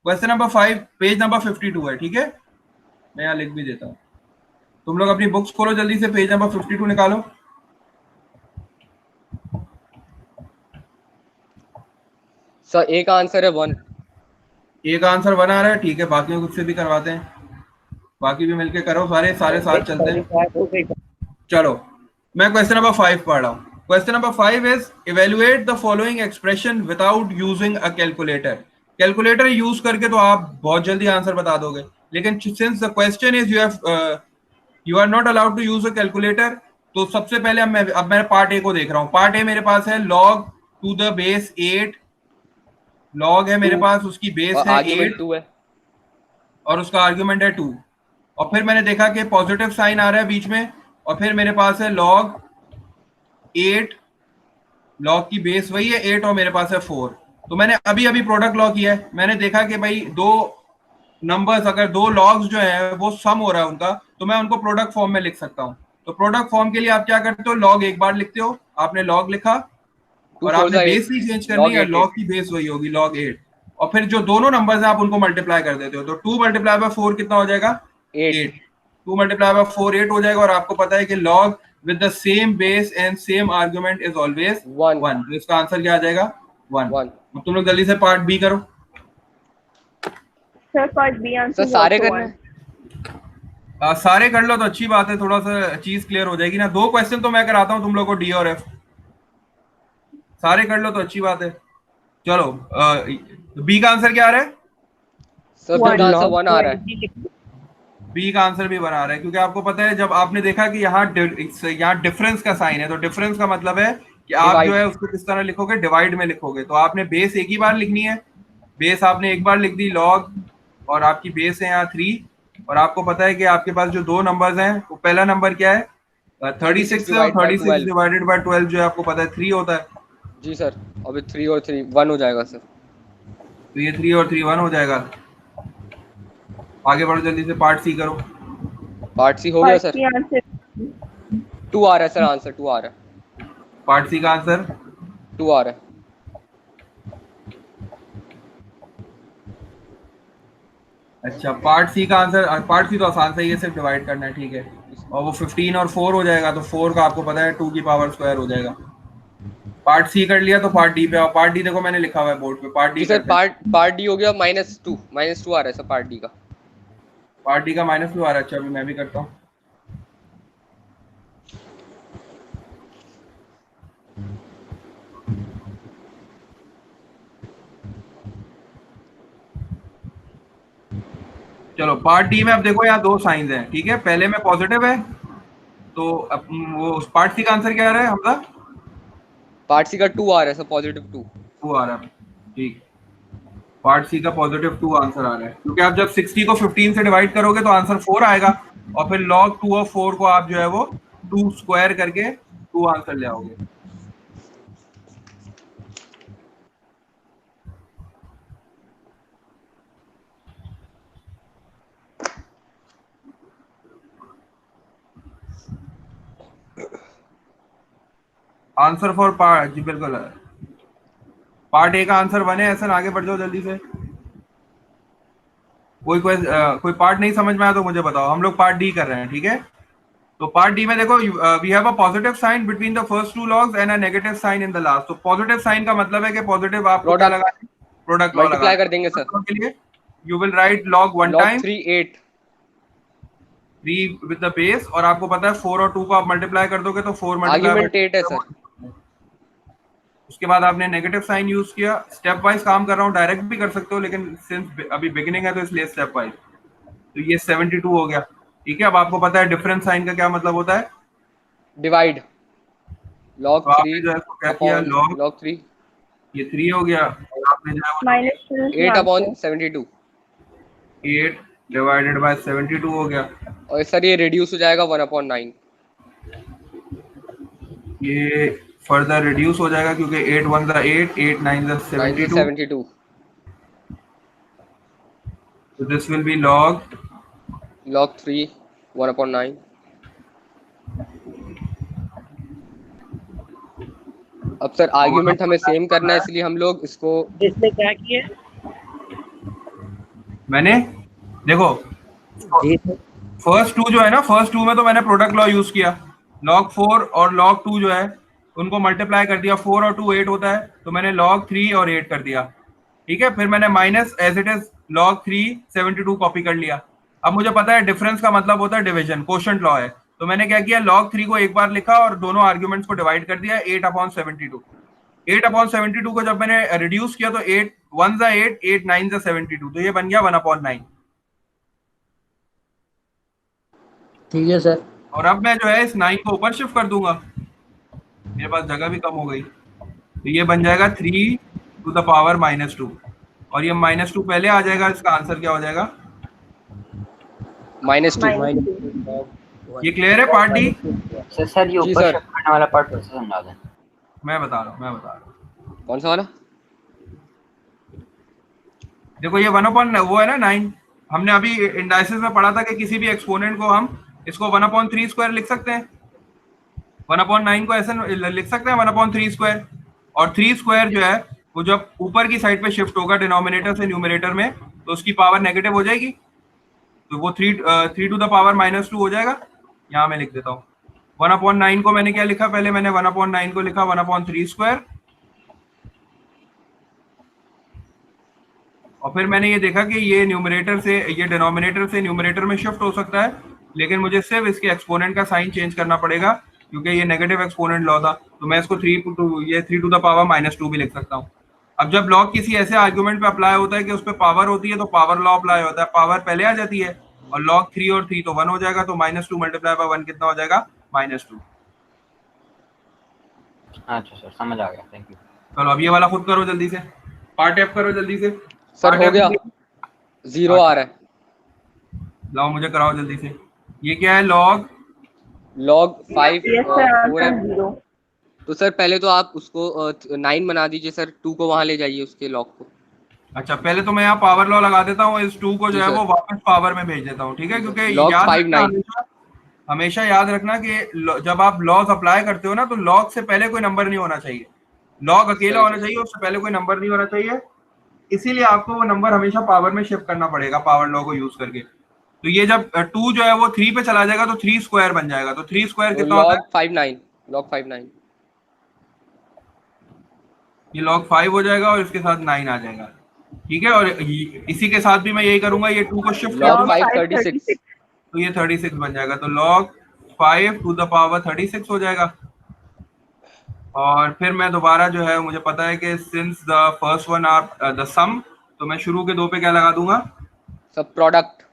S2: क्वेश्चन नंबर 5 पेज नंबर 52 है, ठीक है। मैं यहाँ लिख भी देता हूँ, तुम लोग अपनी बुक्स खोलो जल्दी से, पेज नंबर 52 निकालो।
S3: सर एक आंसर है 1।
S2: एक आंसर 1 आ रहा है, ठीक है। बाकियों से भी करवाते हैं, बाकी भी मिलके करो, सारे साथ चलते हैं। चलो, मैं क्वेश्चन नंबर 5 पढ़ रहा हूँ। Question number 5 is evaluate the following expression without using a calculator. Calculator use करके तो आप बहुत जल्दी आंसर बता दोगे, लेकिन since the question is you are not allowed to use a calculator, तो सबसे पहले अब मैं पार्ट ए को देख रहा हूँ। पार्ट ए मेरे पास है log to the base 8, log है मेरे पास, उसकी बेस है 8
S3: 2 है
S2: और उसका आर्ग्यूमेंट है 2, और फिर मैंने देखा कि पॉजिटिव साइन आ रहा है बीच में, और फिर मेरे पास है log 8, log की बेस वही है 8 और मेरे पास है 4। तो मैंने अभी अभी प्रोडक्ट लॉ किया है, मैंने देखा कि भाई दो नंबर्स, अगर दो लॉग्स जो है वो सम हो रहा है उनका, तो मैं उनको प्रोडक्ट फॉर्म में लिख सकता हूँ। तो प्रोडक्ट फॉर्म के लिए आप क्या करते हो, log एक बार लिखते हो, आपने log लिखा और आपने बेस नहीं चेंज करनी है, log की बेस वही होगी log 8, और फिर जो दोनों नंबर्स हैं आप उनको मल्टीप्लाई कर देते हो। तो 2 मल्टीप्लाई बाय 4 कितना हो जाएगा 8। 2 मल्टीप्लाई बाय 4 8 हो जाएगा, और आपको पता है कि log with the same base and same argument is always 1। तो इसका आंसर क्या आ जाएगा 1। अब तुम लोग जल्दी से पार्ट बी करो।
S4: Sir part b answer
S3: sir सारे करना है।
S2: सारे कर लो तो अच्छी बात है, थोड़ा सा चीज क्लियर हो जाएगी ना। 2 क्वेश्चन तो मैं कराता हूँ तुम लोग को, डी और एफ, सारे कर लो तो अच्छी बात है। चलो, बी का आंसर क्या आ रहा है?
S3: सर बी का आंसर 1 आ रहा है।
S2: बी का आंसर भी बना रहा है, क्योंकि आपको पता है जब आपने देखा कि यहाँ डिफरेंस का साइन है, तो डिफरेंस का मतलब है कि आप जो है उसको किस तरह लिखोगे, डिवाइड में लिखोगे। तो आपने बेस एक ही बार लिखनी है, बेस आपने एक बार लिख दी log, और आपकी बेस है यहाँ 3, और आपको पता है कि आपके पास जो दो नंबर्स हैं, वो पहला नंबर क्या है 36 है, और 36 डिवाइडेड बाय 12 जो है आपको पता है 3 होता है।
S3: जी सर, अभी 3 और 3 1 हो जाएगा सर।
S2: तो ये 3 और 3 1 हो जाएगा। आगे बढ़ो जल्दी से, पार्ट सी करो।
S3: पार्ट सी हो गया सर।
S4: आंसर
S3: 2 आ रहा है सर, आंसर 2 आ रहा है।
S2: पार्ट सी का आंसर
S3: 2 आ रहा है।
S2: अच्छा, पार्ट सी का आंसर, पार्ट सी तो आसान से ही है, सिर्फ डिवाइड करना है, ठीक है। और वो 15 और 4 हो जाएगा, तो 4 का आपको पता है 2 की पावर स्क्वायर हो जाएगा। पार्ट सी कर लिया, तो पार्ट डी पे आओ। पार्ट डी देखो मैंने लिखा हुआ है बोर्ड पे, पार्ट डी
S3: जी सर,
S2: करते हैं।
S3: पार्ट डी हो गया -2 आ रहा है सर पार्ट डी का।
S2: पार्ट डी का -2 आ रहा है। अच्छा, अभी मैं भी करता हूँ। चलो, पार्ट डी में अब देखो यहाँ 2 साइंस हैं, ठीक है। पहले में पॉजिटिव है, तो अब वो पार्ट सी का आंसर क्या आ रहा है हमका?
S3: पार्ट सी का 2 आ रहा है सर, +2।
S2: 2 आ रहा है, ठीक। पार्ट सी का +2 आंसर आ रहा है, क्योंकि आप जब 60 को 15 से डिवाइड करोगे तो आंसर 4 आएगा, और फिर log 2 ऑफ 4 को आप जो है वो 2 स्क्वायर करके 2 आंसर ले आओगे। आंसर फॉर पार्ट, जी बिल्कुल है। पार्ट ए का आंसर 1 है। ऐसा आगे बढ़ जाओ जल्दी से। कोई पार्ट नहीं समझ में आया तो मुझे बताओ। हम लोग पार्ट डी कर रहे हैं, ठीक है। तो पार्ट डी में देखो, we have a positive sign between the first 2 logs and a negative sign in the last. तो पॉजिटिव साइन का मतलब है कि पॉजिटिव आपको क्या लगा, प्रोडक्ट लॉ लगा
S3: मल्टीप्लाई कर देंगे सर।
S2: के लिए you will write log 1
S3: log
S2: time
S3: 3 8
S2: 3 with the base, और आपको पता है 4 और 2 को आप मल्टीप्लाई कर दोगे तो 4
S3: आर्ग्यूमेंट 8 है
S2: मल्टीप्लाई।
S3: सर।
S2: उसके बाद आपने नेगेटिव साइन यूज किया। स्टेप वाइज काम कर रहा हूँ, डायरेक्ट भी कर सकते हो, लेकिन सिंस अभी बिगिनिंग है तो इसलिए स्टेप वाइज। तो ये 72 हो गया, ठीक है। अब आपको पता है डिफरेंस साइन का क्या मतलब होता है,
S3: डिवाइड। log
S2: तो आपने
S3: 3
S2: जो है क्या किया,
S3: log 3
S2: ये 3 हो गया, और आपने जो है
S3: -8/72,
S2: 8 डिवाइडेड बाय 72 हो गया।
S3: और सर ये रिड्यूस हो जाएगा 1/9।
S2: ये फर्दर रिड्यूस हो जाएगा, क्योंकि 8 1 ज़ा 8, 8 9 ज़ा 72। So this will be log
S3: 3 1/9। अब सर आर्ग्यूमेंट हमें सेम करना है, इसलिए हम लोग इसको
S1: जिसने क्या किया
S2: मैंने देखो फर्स्ट 2 जो है ना, फर्स्ट 2 में तो मैंने प्रोडक्ट लॉ यूज किया। log 4 और log 2 जो है उनको मल्टीप्लाई कर दिया। 4 और 2 8 होता है, तो मैंने log 3 और 8 कर दिया, ठीक है। फिर मैंने minus as it is log 3 72 copy कर लिया। अब मुझे पता है डिफरेंस का मतलब होता है डिवीजन, कोशेंट लॉ है। तो मैंने क्या किया, log 3 को एक बार लिखा और दोनों आर्ग्यूमेंट्स को डिवाइड कर दिया 8/72। 8/72 को जब मैंने रिड्यूस किया तो 8 1 ज़ा 8, 8 9 ज़ा 72, तो ये बन गया 1/9।
S1: ठीक है सर।
S2: और अब मैं जो है इस 9 को ऊपर शिफ्ट कर दूंगा, मेरे पास जगह भी कम हो गई, तो ये बन जाएगा 3 टू द पावर -2, और ये -2 पहले आ जाएगा। इसका आंसर क्या हो जाएगा,
S3: -2।
S2: ये क्लियर है पार्ट डी?
S5: सर ये ऊपर शिफ्ट करने वाला पार्ट फिर से समझा दें।
S2: मैं बता रहा हूँ।
S3: कौन सा वाला?
S2: देखो ये 1/, वो है ना 9, हमने अभी इंडाइसिस में पढ़ा था कि किसी भी एक्सपोनेंट को हम इसको 1/3 स्क्वायर लिख सकते हैं। 1/9 को ऐसे लिख सकते हैं 1/3 स्क्वायर, और 3 स्क्वायर जो है वो जब ऊपर की साइड पे शिफ्ट होगा डिनोमिनेटर से न्यूमरेटर में, तो उसकी पावर नेगेटिव हो जाएगी, तो वो 3 टू द पावर -2 हो जाएगा। यहाँ मैं लिख देता हूँ 1/9 को मैंने क्या लिखा, पहले मैंने 1/9 को लिखा 1/3 स्क्वायर, और फिर मैंने ये देखा कि ये न्यूमरेटर से, ये डिनोमिनेटर से न्यूमरेटर में शिफ्ट हो सकता है, लेकिन मुझे सिर्फ इसके एक्सपोनेंट का साइन चेंज करना पड़ेगा, क्योंकि ये नेगेटिव एक्सपोनेंट लॉ था। तो मैं इसको 3 टू द पावर -2 भी लिख सकता हूँ। अब जब लॉ किसी ऐसे आर्ग्यूमेंट पे अप्लाई होता है कि उस पर पावर होती है, तो पावर लॉ अप्लाई होता है, पावर पहले आ जाती है, और log 3 और 3 तो 1 हो जाएगा, तो -2 मल्टीप्लाई बाय 1 कितना हो जाएगा, -2।
S5: अच्छा सर समझ आ गया, थैंक यू।
S2: चलो अब ये वाला खुद करो जल्दी से, पार्ट एफ करो जल्दी से।
S3: सर हो गया, 0 आ रहा है।
S2: लाओ मुझे कराओ जल्दी से। ये क्या है, log
S3: 5 4 है। तो सर पहले तो आप उसको 9 बना दीजिए सर, 2 को वहां ले जाइए उसके लॉग को।
S2: अच्छा, पहले तो मैं यहाँ पावर लॉ लगा देता हूँ, इस 2 को जो
S3: जी
S2: है
S3: सर।
S2: वो वापस पावर में भेज देता हूँ, ठीक है? क्योंकि
S3: लॉग
S2: याद
S3: 5
S2: रखना,
S3: 9।
S2: हमेशा हमेशा याद रखना कि जब आप लॉज अप्लाई करते हो ना, तो लॉग से पहले कोई नंबर नहीं होना चाहिए। लॉग अकेला
S3: सही
S2: होना
S3: सर।
S2: चाहिए, उससे पहले कोई नंबर नहीं होना चाहिए। इसीलिए आपको वो नंबर हमेशा पावर में शिफ्ट करना पड़ेगा, पावर लॉ को यूज करके। तो ये जब 2 जो है वो 3 पे चला जाएगा तो 3 स्क्वायर बन जाएगा। तो 3 स्क्वायर
S3: तो
S2: कितना होता है?
S3: Log 5 9, log 5 9।
S2: ये log 5 हो जाएगा और इसके साथ 9 आ जाएगा, ठीक है? और इसी के साथ भी मैं यही करूंगा, ये 2 को शिफ्ट कर
S3: लॉग
S4: log
S2: दूंगा
S3: 5
S4: 5
S3: 36।
S4: 36।
S2: तो ये 36 बन जाएगा। तो log 5 टू द पावर 36 हो जाएगा। और फिर मैं दोबारा जो है, मुझे पता है कि since the first one are the sum, तो मैं शुरू के 2 पे क्या लगा दूंगा?
S3: सब प्रोडक्ट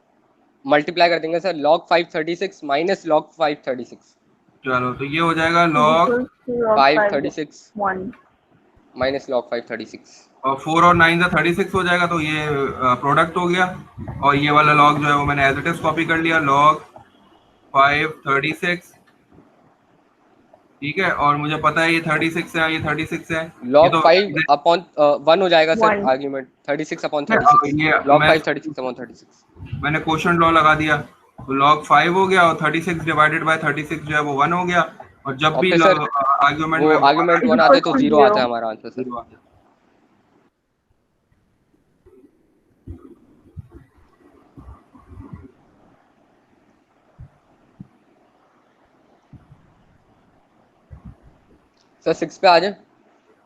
S3: मल्टीप्लाई कर देंगे सर, log 5 36 माइनस log 5 36।
S2: चलो, तो ये हो जाएगा
S4: is
S2: log
S4: equals to log
S3: 5
S4: 5
S3: 36
S4: 1।
S3: Minus log 5 36।
S2: और 4 और 9 का 36 हो जाएगा, तो ये प्रोडक्ट हो गया। और ये वाला log जो है वो मैंने एज इट इज कॉपी कर लिया, log 5 36, ठीक है? और मुझे पता है ये 36 है, ये 36 है, ये
S3: log
S2: तो
S3: 5 अपॉन 1 हो जाएगा सर
S4: 1।
S3: आर्ग्यूमेंट, 36 अपॉन
S2: अब
S3: 36।
S2: ये
S3: log 5 36 अपॉन 36।
S2: मैंने क्वोशंट लॉ लगा दिया, तो log 5 हो गया और 36 डिवाइडेड बाय 36 जो है वो 1 हो गया। और जब
S3: और
S2: भी
S3: फिर सर
S2: आर्गुमेंट
S3: वो
S2: में
S3: आर्ग्यूमेंट
S4: is
S3: 1 आते
S4: equals
S3: तो
S4: to
S3: 0 आता
S4: 0।
S3: है हमारा आंसर सर।
S2: 0 आ जाता है।
S3: सर 6 पे आ जाए।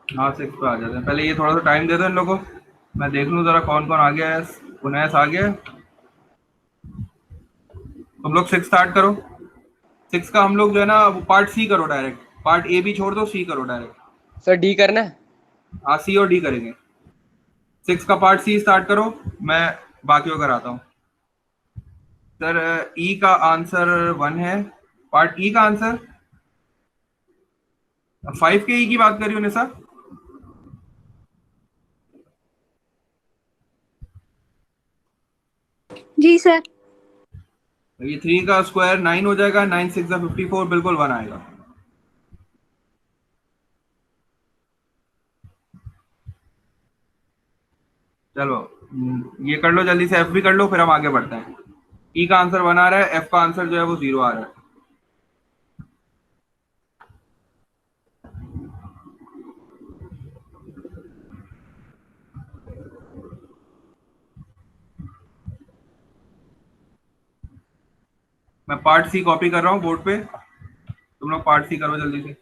S2: हाँ, 6 पे आ जाते हैं। पहले ये थोड़ा सा टाइम दे दो इन लोगों को, मैं देख लूँ जरा कौन कौन आ गया है। उनैस आ गया है। तुम लोग 6 स्टार्ट करो। 6 का हम लोग जो है ना वो पार्ट सी करो डायरेक्ट, पार्ट ए भी छोड़ दो, सी करो डायरेक्ट।
S3: सर डी करना है।
S2: हाँ, सी और डी करेंगे। 6 का पार्ट सी स्टार्ट करो, मैं बाकी को कराता हूँ। सर ई का आंसर 1 है, पार्ट ई का आंसर 5 के ई की बात करी उन्हें सर।
S6: जी सर।
S2: ये 3 का स्क्वायर 9 हो जाएगा, 9 6 54, बिल्कुल 1 आएगा। चलो ये कर लो जल्दी से, एफ भी कर लो, फिर हम आगे बढ़ते हैं। ई का आंसर 1 आ रहा है, एफ का आंसर जो है वो 0 आ रहा है। मैं पार्ट सी कॉपी कर रहा हूँ बोर्ड पे, तुम लोग पार्ट सी करो जल्दी से।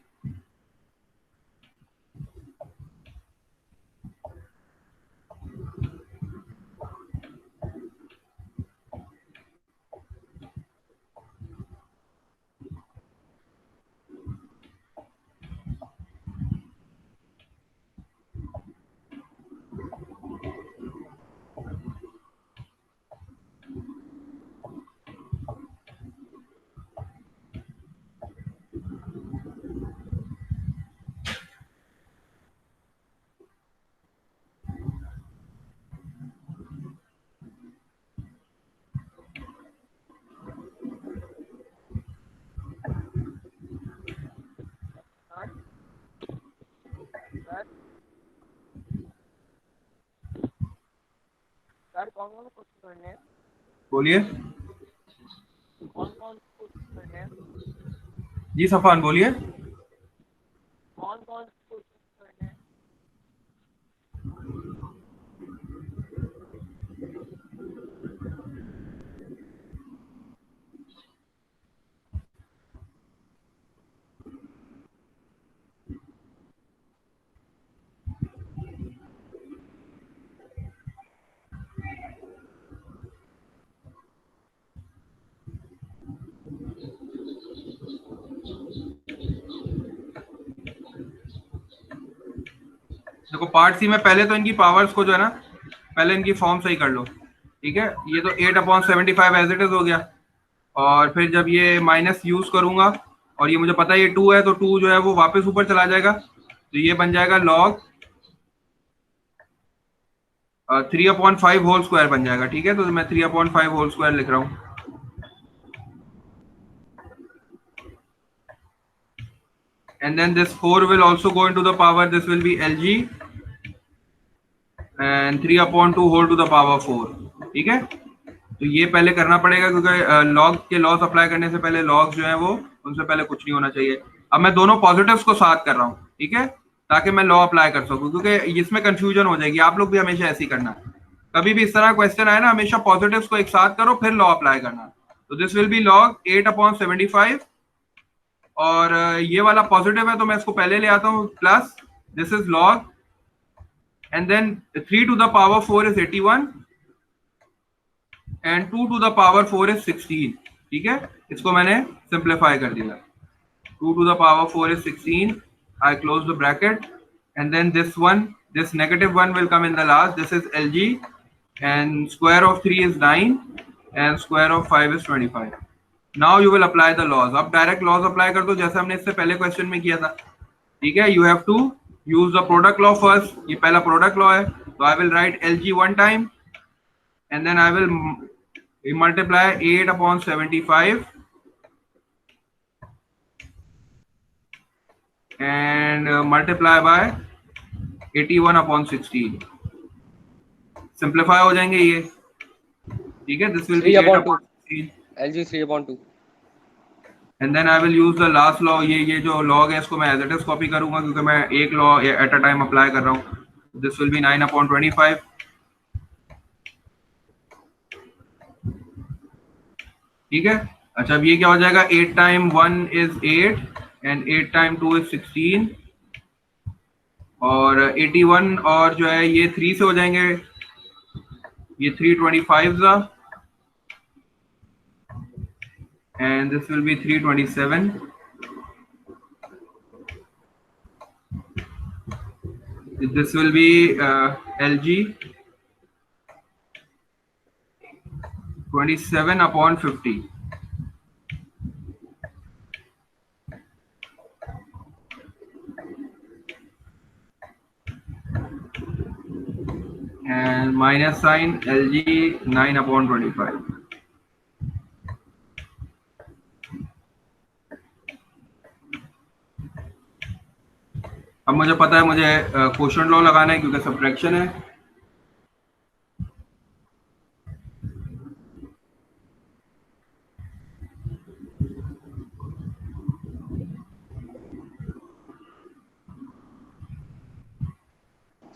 S3: सर कौन कौन क्वेश्चन करने हैं?
S2: बोलिए
S3: कौन कौन क्वेश्चन करने हैं?
S2: जी सफान, बोलिए।
S3: कौन कौन क्वेश्चन करने हैं?
S2: देखो पार्ट सी में पहले तो इनकी पावर्स को जो है ना, पहले इनकी फॉर्म सही कर लो, ठीक है? ये तो 8/75 एज इट इज हो गया। और फिर जब ये माइनस यूज करूंगा, और ये मुझे पता है ये 2 है, तो 2 जो है वो वापस ऊपर चला जाएगा, तो ये बन जाएगा log 3/5 होल स्क्वायर बन जाएगा, ठीक है? तो मैं 3/5 होल स्क्वायर लिख रहा हूँ। and then this 4 will also go into the power. This will be Lg, and 3/2 whole to the power 4. ठीक है, तो ये पहले करना पड़ेगा क्योंकि लॉग के लॉस अप्लाई करने से पहले लॉग जो है वो उनसे पहले कुछ नहीं होना चाहिए। अब मैं दोनों पॉजिटिव्स को साथ कर रहा हूँ, ठीक है, ताकि मैं लॉ अप्लाई कर सकूं, क्योंकि इसमें कंफ्यूजन हो जाएगी। आप लोग भी हमेशा ऐसे ही करना, कभी भी इस तरह क्वेश्चन आए ना, हमेशा पॉजिटिव्स को एक साथ करो फिर लॉ अप्लाई करना। तो दिस विल बी लॉग 8/75, और ये वाला पॉजिटिव है तो मैं इसको पहले ले आता हूँ plus, this is log, and then 3 to the power 4 is 81 and 2 to the power 4 is 16। ठीक है, इसको मैंने सिंप्लीफाई कर दिया। 2 to the power 4 is 16, I close the bracket, and then this one, this negative one will come in the last. This is Lg, and square of 3 is 9 and square of 5 is 25। Now you will apply the laws। अब direct laws apply कर दो जैसे हमने इससे पहले question में किया था, ठीक है। You have to use the product law first, ये पहला प्रोडक्ट लॉ है, तो I will write Lg one time and then I will multiply 8/75 and multiply by 81/16। Simplify हो जाएंगे ये, ठीक है। This will be 8/16
S3: Lg 3/2,
S2: and then I will use the last law। ये जो log है इसको मैं as it is कॉपी करूंगा क्योंकि मैं एक law at a time apply कर रहा हूँ। दिस विल बी 9/25, ठीक है। अच्छा, अब ये क्या हो जाएगा, 8 time 1 is 8 and 8 time 2 is 16, और 81 और जो है ये 3 से हो जाएंगे, ये 325 and this will be 327। This will be Lg 27/50, and minus sign Lg 9/25। अब मुझे पता है मुझे क्वोशंट लॉ लगाना है क्योंकि सब्ट्रैक्शन है।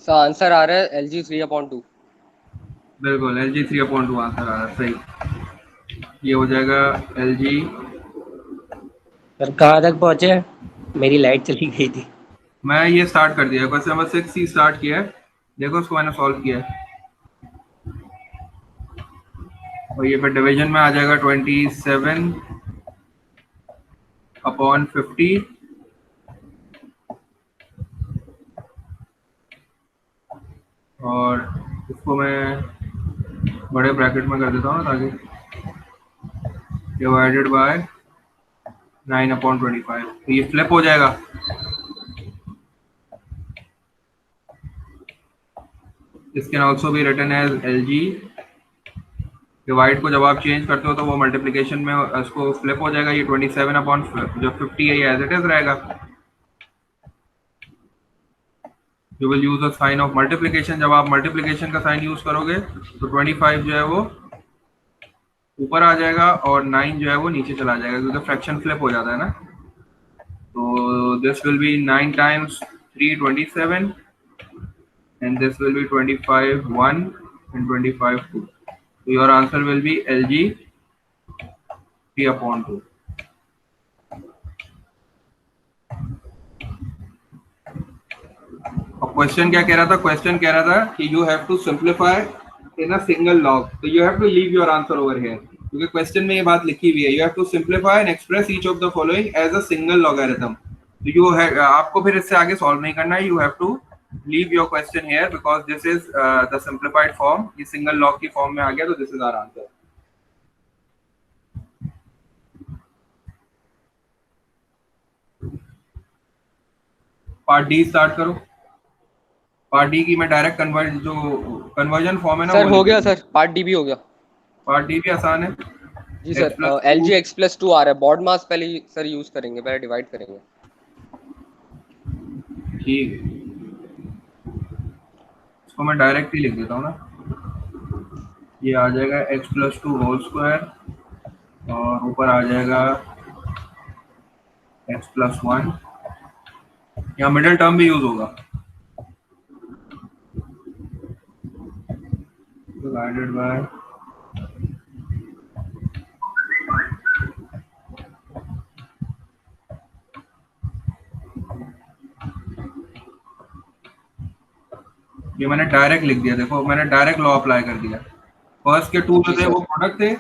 S3: सर आंसर आ रहा है Lg 3/2।
S2: बिल्कुल, Lg 3/2 आंसर आ रहा है, सही। ये हो जाएगा Lg।
S1: सर कहाँ तक पहुँचे? मेरी लाइट चली गई थी।
S2: मैं ये स्टार्ट कर दिया, क्वेश्चन नंबर 6 ही स्टार्ट किया है, देखो उसको मैंने सॉल्व किया है, और ये फिर डिवीजन में आ जाएगा 27/50, और इसको मैं बड़े ब्रैकेट में कर देता हूँ ताकि डिवाइडेड बाय 9/25, तो ये फ्लिप हो जाएगा। This can also be written as Lg। Divide को जब आप चेंज करते हो तो वो मल्टीप्लिकेशन में इसको फ्लिप हो जाएगा, ये 27/50 है, ये एज इट इज रहेगा। You will use the sign of multiplication. जब आप मल्टीप्लिकेशन का साइन यूज करोगे तो 25 जो है वो ऊपर आ जाएगा और 9 जो है वो नीचे चला जाएगा क्योंकि फ्रैक्शन फ्लिप हो जाता है ना। तो this will be 9 times 3 27, and this will be 25 1 and 25 2। So your answer will be Lg 3/2। अब क्वेश्चन क्या कह रहा था, क्वेश्चन कह रहा था कि you have to simplify in a single log, so you have to leave your answer over here क्योंकि क्वेश्चन में ये बात लिखी हुई है, you have to simplify and express each of the following as a single logarithm। तो you have, आपको फिर इससे आगे सॉल्व नहीं करना है, you have to leave your question here because this is the simplified form। ये सिंगल लॉग की फॉर्म में आ गया तो this is our answer। Part D start करो। पार्ट डी की मैं डायरेक्ट कन्वर्जन फॉर्म है ना,
S3: सर हो गया सर, पार्ट डी भी हो गया।
S2: पार्ट डी भी आसान है
S3: जी सर। Lg x+2 आ रहा है, बॉड मास पहले सर यूज करेंगे, पहले डिवाइड करेंगे।
S2: ठीक है, इसको मैं डायरेक्ट ही लिख देता हूँ ना। ये आ जाएगा x+2 होल स्क्वायर और ऊपर आ जाएगा x+1। यहाँ मिडिल टर्म भी यूज होगा, डिवाइडेड बाय ये मैंने डायरेक्ट लिख दिया। देखो मैंने डायरेक्ट लॉ अप्लाई कर दिया। फर्स्ट के टू जो थे वो प्रोडक्ट थे,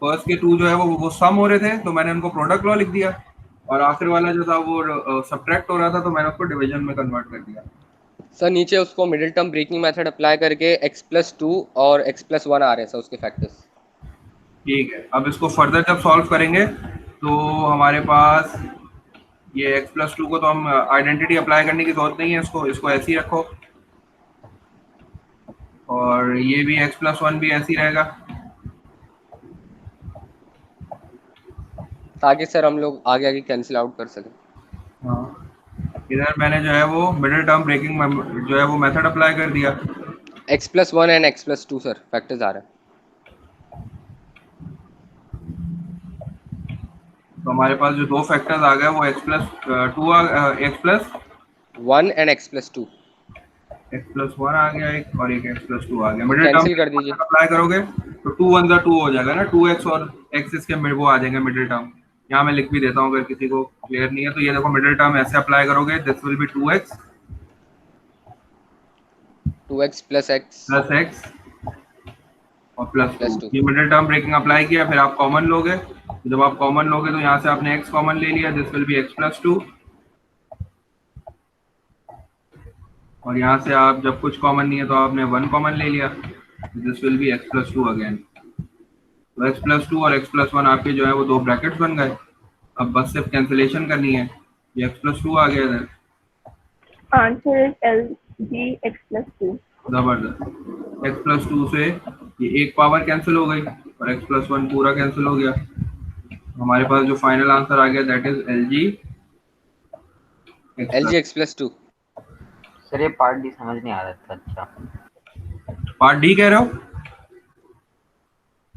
S2: फर्स्ट के टू जो है वो सम हो रहे थे, तो मैंने उनको प्रोडक्ट लॉ लिख दिया। और आखिर वाला जो था वो सब्ट्रैक्ट हो रहा था, तो मैंने उसको डिवीजन में कन्वर्ट कर दिया।
S3: सर नीचे उसको middle term breaking method apply करके x+2 और x+1 आ रहे हैं सर उसके फैक्टर्स।
S2: ठीक है, अब इसको फर्दर जब सॉल्व करेंगे तो हमारे पास ये x+2 को तो हम आइडेंटिटी अप्लाई करने की जरूरत नहीं है, इसको ऐसे ही रखो। और ये भी x+1 भी ऐसे ही रहेगा,
S3: ताकि सर हम लोग आगे आगे कैंसिल आउट कर सकें।
S2: हाँ। इधर मैंने जो है वो मिडिल टर्म ब्रेकिंग जो है वो मेथड अप्लाई कर दिया।
S3: x+1 and x+2 sir factors आ रहे हैं।
S2: तो हमारे पास जो दो फैक्टर्स आ गए वो x+1
S3: एंड x+2
S2: x+1 आ गया एक, और एक x+2 आ गया। मिडिल
S3: कैंसिल
S2: टर्म
S3: कर दीजिए।
S2: अप्लाई करोगे तो 2 1 जा 2 हो जाएगा ना, 2x और x इसके वो आ जाएंगे मिडिल टर्म। यहाँ मैं लिख भी देता हूँ अगर किसी को क्लियर नहीं है तो। ये देखो मिडिल टर्म ऐसे अप्लाई करोगे, this will be 2x
S3: plus x
S2: और +2। ये मिडिल टर्म ब्रेकिंग अप्लाई किया, फिर आप कॉमन लोगे। तो जब आप कॉमन लोगे तो यहाँ से आपने x कॉमन ले लिया, दिस विल बी x+2। और यहाँ से आप जब कुछ कॉमन नहीं है तो आपने 1 कॉमन ले लिया, this will be x+2 again. तो x+2 और x+1 आपके जो है वो दो ब्रैकेट्स बन गए। अब बस सिर्फ कैंसिलेशन करनी है। ये x+2 आ गया इधर।
S4: Answer is LG x+2।
S2: जबरदस्त। x+2 से ये एक पावर कैंसिल हो गई और x+1 पूरा कैंसिल हो गया। हमारे पास जो फाइनल आंसर आ गया that is
S3: LG x+2।
S5: Sir ये पार्ट डी समझ नहीं आ रहा था। अच्छा
S2: पार्ट डी कह रहे हो?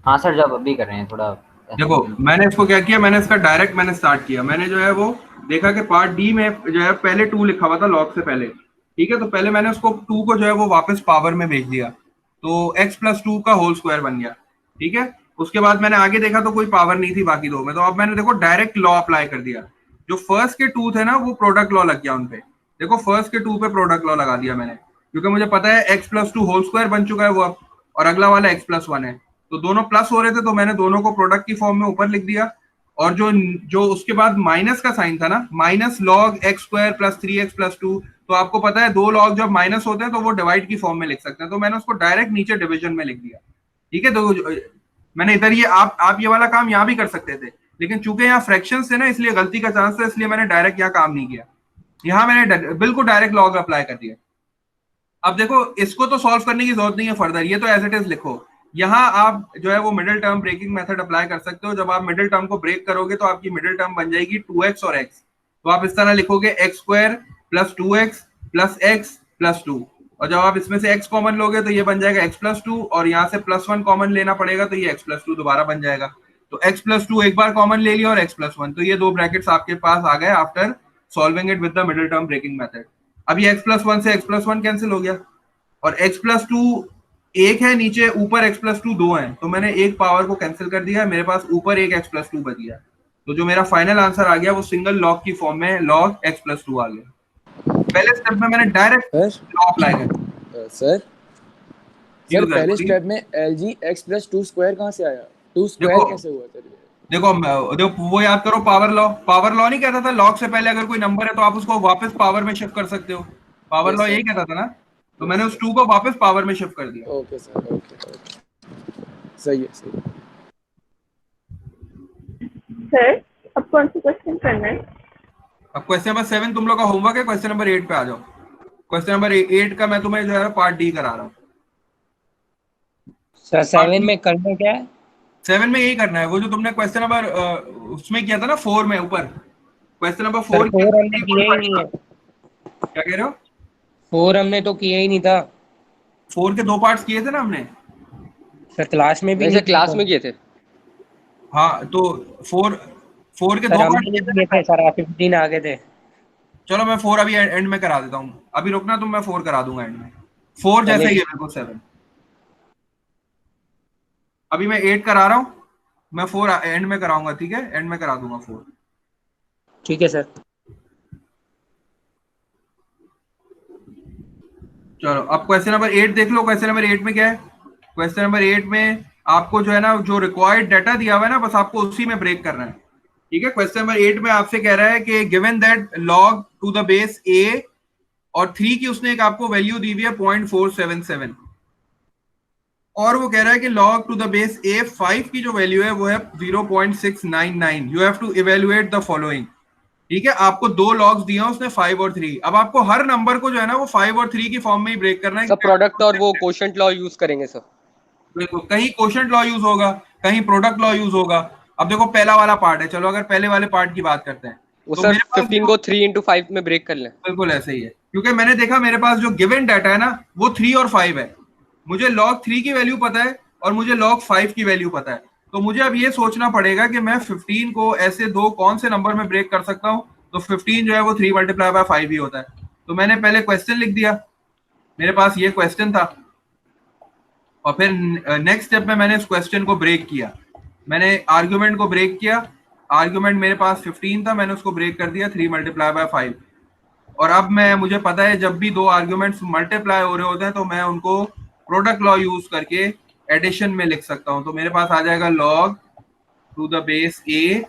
S5: हाँ सर, जब अभी कर रहे हैं थोड़ा।
S2: देखो मैंने इसको क्या किया, मैंने इसका डायरेक्ट मैंने स्टार्ट किया। मैंने जो है वो देखा कि पार्ट डी में जो है पहले 2 लिखा हुआ था लॉग से पहले, ठीक है। तो पहले मैंने उसको 2 को जो है वो वापस पावर में भेज दिया, तो x+2 का होल स्क्वायर बन गया, ठीक है। उसके बाद मैंने आगे देखा तो कोई पावर नहीं थी बाकी दो में, तो अब मैंने देखो डायरेक्ट लॉ अप्लाई कर दिया। जो फर्स्ट के 2 थे ना वो प्रोडक्ट लॉ लग गया उनपे। देखो फर्स्ट के 2 पे प्रोडक्ट लॉ लगा दिया मैंने, क्योंकि मुझे पता है x+2 होल स्क्वायर बन चुका है वो अब, और अगला वाला x+1 है, तो दोनों प्लस हो रहे थे, तो मैंने दोनों को प्रोडक्ट की फॉर्म में ऊपर लिख दिया। और जो उसके बाद माइनस का साइन था ना, माइनस लॉग x² + 3x+2, तो आपको पता है 2 लॉग जब माइनस होते हैं तो वो डिवाइड की फॉर्म में लिख सकते हैं, तो मैंने उसको डायरेक्ट नीचे डिवीजन में लिख दिया, ठीक है। तो मैंने इधर ये आप ये वाला काम यहाँ भी कर सकते थे, लेकिन चूंकि यहाँ फ्रैक्शंस थे ना इसलिए गलती का चांस था, इसलिए मैंने डायरेक्ट यहाँ काम नहीं किया। यहाँ मैंने बिल्कुल डायरेक्ट लॉग अप्लाई कर दिया। अब देखो इसको तो सॉल्व करने की जरूरत नहीं है फर्दर, ये तो एज इट इज लिखो। यहाँ आप जो है वो middle term breaking method apply कर सकते हो। जब आप मिडिल टर्म को ब्रेक करोगे तो आपकी मिडिल टर्म बन जाएगी 2x और x, तो आप इस तरह लिखोगे x² + 2x + x + 2, और जब आप इसमें से x कॉमन लोगे तो ये बन जाएगा x+2, और यहाँ से +1 कॉमन लेना पड़ेगा तो ये x+2 दोबारा बन जाएगा। तो x+2 एक बार कॉमन ले लिया और x+1, तो ये दो ब्रैकेट्स आपके पास आ गए after solving it with the middle term breaking method. अब ये x+1 से x+1 कैंसिल हो गया, और x+2 एक है नीचे, ऊपर x+2 2 है, तो मैंने एक पावर को कैंसिल कर दिया, मेरे पास ऊपर एक x+2 बच गया। तो जो मेरा फाइनल आंसर आ गया वो सिंगल लॉग की फॉर्म में log x+2 आ गया। पहले स्टेप में मैंने डायरेक्ट लॉ अप्लाई कर दिया।
S6: सर पहले स्टेप में LG x+2 स्क्वायर कहाँ से आया? 2 स्क्वायर कैसे हुआ सर?
S2: देखो वो याद करो, पावर लॉ नहीं कहता था लॉग से पहले अगर कोई नंबर है तो आप उसको वापस पावर में शिफ्ट कर सकते हो। पावर लॉ यही कहता था ना, तो मैंने उस 2 को वापस पावर में शिफ्ट कर दिया।
S6: ओके सर, ओके सही है।
S4: सर अब कौन सा क्वेश्चन करना है?
S2: अब क्वेश्चन नंबर 7 तुम लोग का होमवर्क है, क्वेश्चन नंबर 8 पे आ जाओ। क्वेश्चन नंबर 8 का मैं तुम्हें जो है पार्ट डी करा रहा हूँ।
S1: सर 7 में करना क्या है?
S2: 7 में यही करना है वो जो तुमने क्वेश्चन नंबर उसमें किया था ना 4 में ऊपर, क्वेश्चन नंबर 4
S1: हमने किया ही नहीं है।
S2: क्या कह रहे हो?
S1: 4 हमने तो किया ही नहीं था
S2: 4 के 2 पार्ट्स किए थे ना हमने।
S1: सर, क्लास में भी
S3: वैसे
S1: नहीं किया
S3: क्लास
S1: था
S3: में किए थे।
S2: हाँ तो 4 4 के
S1: सर,
S2: 2
S1: हमने
S2: पार्ट
S1: नहीं
S2: किए थे
S1: किए
S2: ना।
S1: थे सर, 15 आ गए थे।
S2: चलो मैं 4 अभी एंड में करा देता हूँ, अभी रुकना तुम, मैं 4 करा दूंगा एंड में। 4 जैसे ही
S1: चलिए
S2: है बिल्कुल 7। अभी मैं 8 करा रहा हूँ, मैं 4 एंड में कराऊंगा, ठीक है, एंड में करा दूंगा 4।
S1: ठीक है सर।
S2: चलो अब क्वेश्चन नंबर 8 देख लो। क्वेश्चन नंबर 8 में क्या है? क्वेश्चन नंबर 8 में आपको जो है ना, जो रिक्वायर्ड डाटा दिया हुआ है ना, बस आपको उसी में ब्रेक करना है, ठीक है। क्वेश्चन नंबर 8 में आपसे कह रहा है कि given that log to the base a और 3 की उसने एक आपको वैल्यू दी हुई है 0.477, और वो कह रहा है कि log to the base a 5 की जो वैल्यू है वो है 0.699। You have to evaluate the following. ठीक है, आपको दो लॉग्स दिए हैं उसने 5 और 3। अब आपको हर नंबर को जो है ना वो 5 और 3 की फॉर्म में ही ब्रेक करना है।
S3: सब प्रोडक्ट और वो कोशेंट लॉ यूज करेंगे सर।
S2: बिल्कुल, कहीं कोशेंट लॉ यूज होगा, कहीं प्रोडक्ट लॉ यूज होगा। अब देखो पहला वाला पार्ट है, चलो अगर पहले वाले पार्ट की बात करते हैं
S3: वो
S2: तो
S3: सर
S2: मेरे पास
S3: 15 को 3 इंटू 5 में ब्रेक कर लें।
S2: बिल्कुल ऐसे ही है, क्योंकि मैंने देखा मेरे पास जो गिवन डाटा है ना वो 3 और 5 है। मुझे log 3 की वैल्यू पता है और मुझे log 5 की वैल्यू पता है। तो मुझे अब ये सोचना पड़ेगा कि मैं 15 को ऐसे दो कौन से नंबर में ब्रेक कर सकता हूँ। तो 15 जो है वो 3 मल्टीप्लाई बाय 5 ही होता है। तो मैंने पहले क्वेश्चन लिख दिया, मेरे पास ये क्वेश्चन था, और फिर नेक्स्ट स्टेप में मैंने इस क्वेश्चन को ब्रेक किया, मैंने आर्ग्यूमेंट को ब्रेक किया। आर्ग्यूमेंट मेरे पास 15 था, मैंने उसको ब्रेक कर दिया 3 मल्टीप्लाई बाय 5। और अब मैं, मुझे पता है जब भी दो आर्ग्यूमेंट्स मल्टीप्लाई हो रहे होते हैं तो मैं उनको प्रोडक्ट लॉ यूज करके एडिशन में लिख सकता हूं। तो मेरे पास आ जाएगा लॉग टू द बेस ए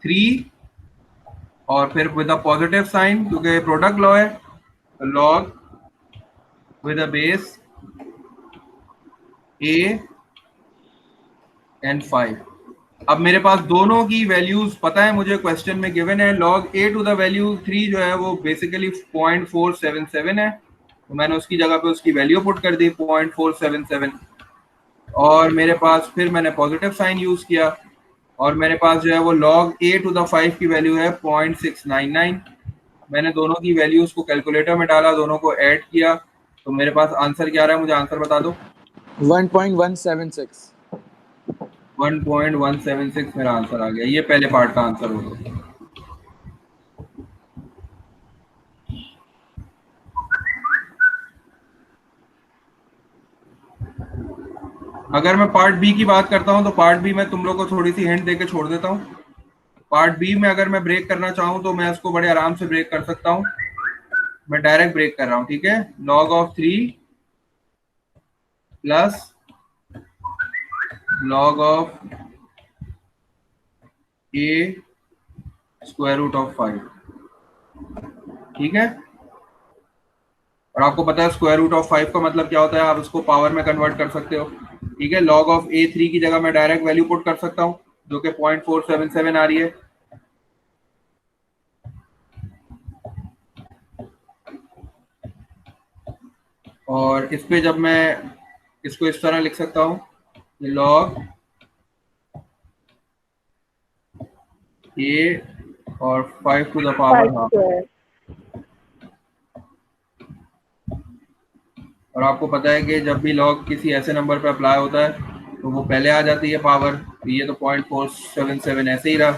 S2: 3 और फिर विद अ पॉजिटिव साइन क्योंकि प्रोडक्ट लॉ है, log with a base A and 5। अब मेरे पास दोनों की वैल्यूज पता है, मुझे क्वेश्चन में गिवन है log a to the value 3 जो है वो बेसिकली 0.477 है, तो मैंने उसकी जगह पे उसकी वैल्यू पुट कर दी 0.477। और मेरे पास फिर मैंने पॉजिटिव साइन यूज किया और मेरे पास जो है वो लॉग ए टू द 5 की वैल्यू है 0.699। मैंने दोनों की वैल्यूज को कैलकुलेटर में डाला, दोनों को ऐड किया, तो मेरे पास आंसर क्या आ रहा है, मुझे आंसर बता दो।
S6: 1.176।
S2: 1.176 मेरा आंसर आ गया। ये पहले पार्ट का आंसर होगा। अगर मैं पार्ट बी की बात करता हूं तो पार्ट बी में तुम लोग को थोड़ी सी हिंट देके छोड़ देता हूं। पार्ट बी में अगर मैं ब्रेक करना चाहूं तो मैं उसको बड़े आराम से ब्रेक कर सकता हूं। मैं डायरेक्ट ब्रेक कर रहा हूं, ठीक है। Log of 3 plus log of a square root of 5, ठीक है। और आपको पता है स्क्वायर रूट ऑफ 5 का मतलब क्या होता है, आप उसको पावर में कन्वर्ट कर सकते हो, ठीक है। लॉग ऑफ ए 3 की जगह मैं डायरेक्ट वैल्यू पुट कर सकता हूं जो कि 0.477 आ रही है। और इस पे जब मैं इसको इस तरह लिख सकता हूं, लॉग ए और 5 to the power
S4: 5
S2: half.
S4: square.
S2: और आपको पता है कि जब भी लॉग किसी ऐसे नंबर पे अप्लाई होता है तो वो पहले आ जाती है पावर, तो ये तो 0.477 ऐसे ही रहा।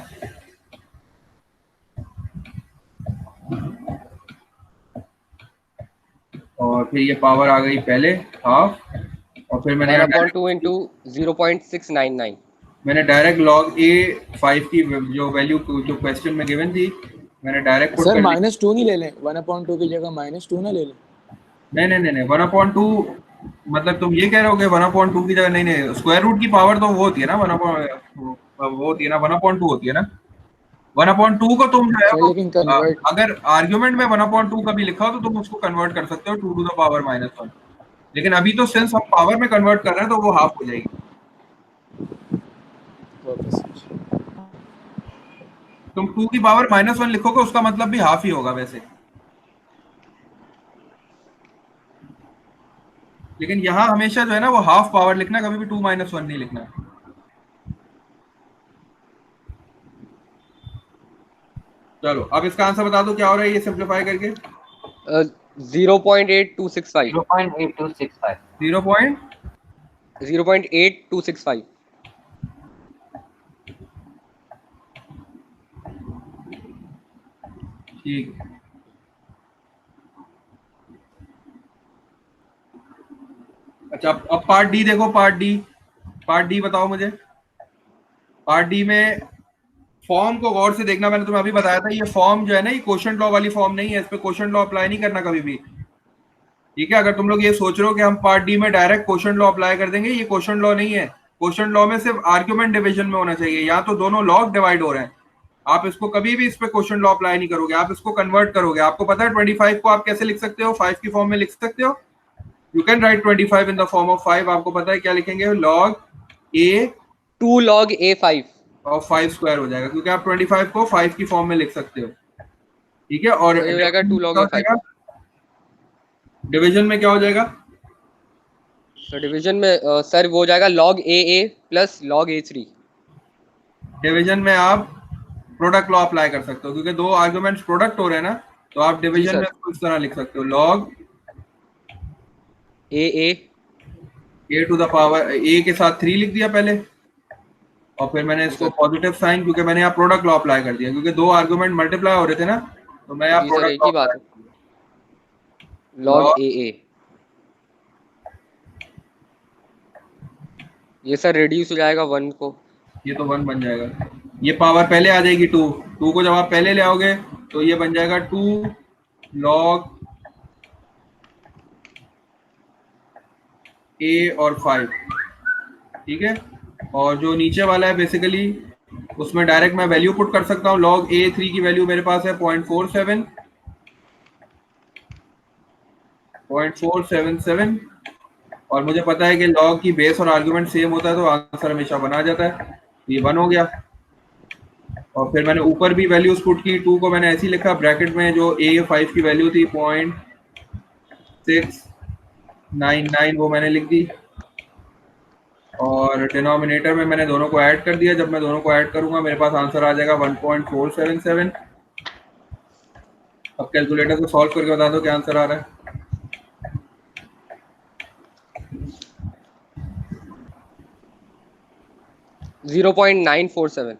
S2: और फिर ये पावर आ गई पहले हाफ, और फिर मैंने
S3: 1/2 इंटू 0.699।
S2: मैंने डायरेक्ट लॉग ए 5 की जो वैल्यू जो क्वेश्चन में गिवन थी मैंने डायरेक्ट पुट
S6: सर
S2: कर दी।
S6: -2 नहीं ले लें, 1/2 की जगह -2 ना ले लें।
S2: नहीं नहीं नहीं 1/2 मतलब तुम ये कह रहे हो कि 1/2 की जगह, नहीं नहीं, स्क्वायर रूट की पावर तो वो होती है ना, वो होती है ना 1/2 होती है ना। 1/2 को तुम जो है
S6: सर
S2: वो
S6: लेकिन कन्वर्ट
S2: अगर आर्ग्यूमेंट में 1/2 कभी लिखा हो तो तुम उसको कन्वर्ट कर सकते हो 2 टू द पावर -1। लेकिन अभी तो सिंस हम पावर में कन्वर्ट कर रहे हैं तो वो हाफ हो जाएगी। तुम 2 की पावर -1 लिखोगे उसका मतलब भी हाफ ही होगा वैसे, लेकिन यहाँ हमेशा जो है ना वो हाफ पावर लिखना, कभी भी 2 - 1 नहीं लिखना। चलो अब इसका आंसर बता दो क्या हो रहा है ये सिंप्लीफाई करके।
S3: 0.8265
S5: 0.8265
S3: 0.8265
S2: ठीक है। अच्छा अब पार्ट डी देखो, पार्ट डी बताओ मुझे। पार्ट डी में फॉर्म को गौर से देखना, मैंने तुम्हें अभी बताया था ये फॉर्म जो है ना ये क्वोशंट लॉ वाली फॉर्म नहीं है, इस पे क्वोशंट लॉ अप्लाई नहीं करना कभी भी, ठीक है। अगर तुम लोग ये सोच रहे हो कि हम पार्ट डी में डायरेक्ट क्वोशंट लॉ अप्लाई कर देंगे, ये क्वोशंट लॉ नहीं है। क्वोशंट लॉ में सिर्फ आर्ग्यूमेंट डिवीजन में होना चाहिए, या तो दोनों लॉग डिवाइड हो रहे हैं। आप इसको कभी भी इस पे क्वोशंट लॉ अप्लाई नहीं करोगे, आप इसको कन्वर्ट करोगे। आपको पता है 25 को आप कैसे लिख सकते हो, 5 की फॉर्म में लिख सकते हो। You can right 25 in the form of 5। आपको पता है क्या लिखेंगे, लॉग ए
S3: 2 log a5
S2: और 5 स्क्वायर हो जाएगा, क्योंकि आप 25 को 5 की फॉर्म में लिख सकते हो, ठीक है। और
S3: तो ये हो जाएगा 2 log a5।
S2: डिवीजन में क्या हो जाएगा,
S3: तो डिवीजन में सर वो हो जाएगा log a plus log a3।
S2: Division में आप प्रोडक्ट लॉ अप्लाई कर सकते हो, क्योंकि दो आर्गुमेंट्स प्रोडक्ट हो रहे हैं ना, तो आप डिवीजन में इस तरह लिख सकते हो, log a to the power a के साथ 3 लिख दिया पहले, और फिर मैंने इसको पॉजिटिव साइन, क्योंकि मैंने यहाँ प्रोडक्ट लॉ अप्लाई कर दिया, क्योंकि दो आर्गुमेंट मल्टीप्लाई हो रहे थे ना, तो मैं यहाँ प्रोडक्ट
S3: एक ही बात है, log a। ये सर रिड्यूस हो जाएगा 1 को,
S2: ये तो 1 बन जाएगा, ये पावर पहले आ जाएगी 2 को जब आप पहले ले आओगे तो ये बन जाएगा 2 log a और 5, ठीक है। और जो नीचे वाला है बेसिकली उसमें डायरेक्ट मैं वैल्यू पुट कर सकता हूँ। log a3 की वैल्यू मेरे पास है 0.477 और मुझे पता है कि log की बेस और आर्गुमेंट सेम होता है, तो आंसर हमेशा बना जाता है। ये 1 हो गया, और फिर मैंने ऊपर भी वैल्यूज पुट की। 2 को मैंने ऐसे ही लिखा ब्रैकेट में, जो a5 की वैल्यू थी 0.699 वो मैंने लिख दी, और डिनोमिनेटर में मैंने दोनों को ऐड कर दिया। जब मैं दोनों को ऐड करूंगा मेरे पास आंसर आ जाएगा 1.477। अब कैलकुलेटर से सॉल्व करके बता दो क्या आंसर आ रहा है।
S3: $0.947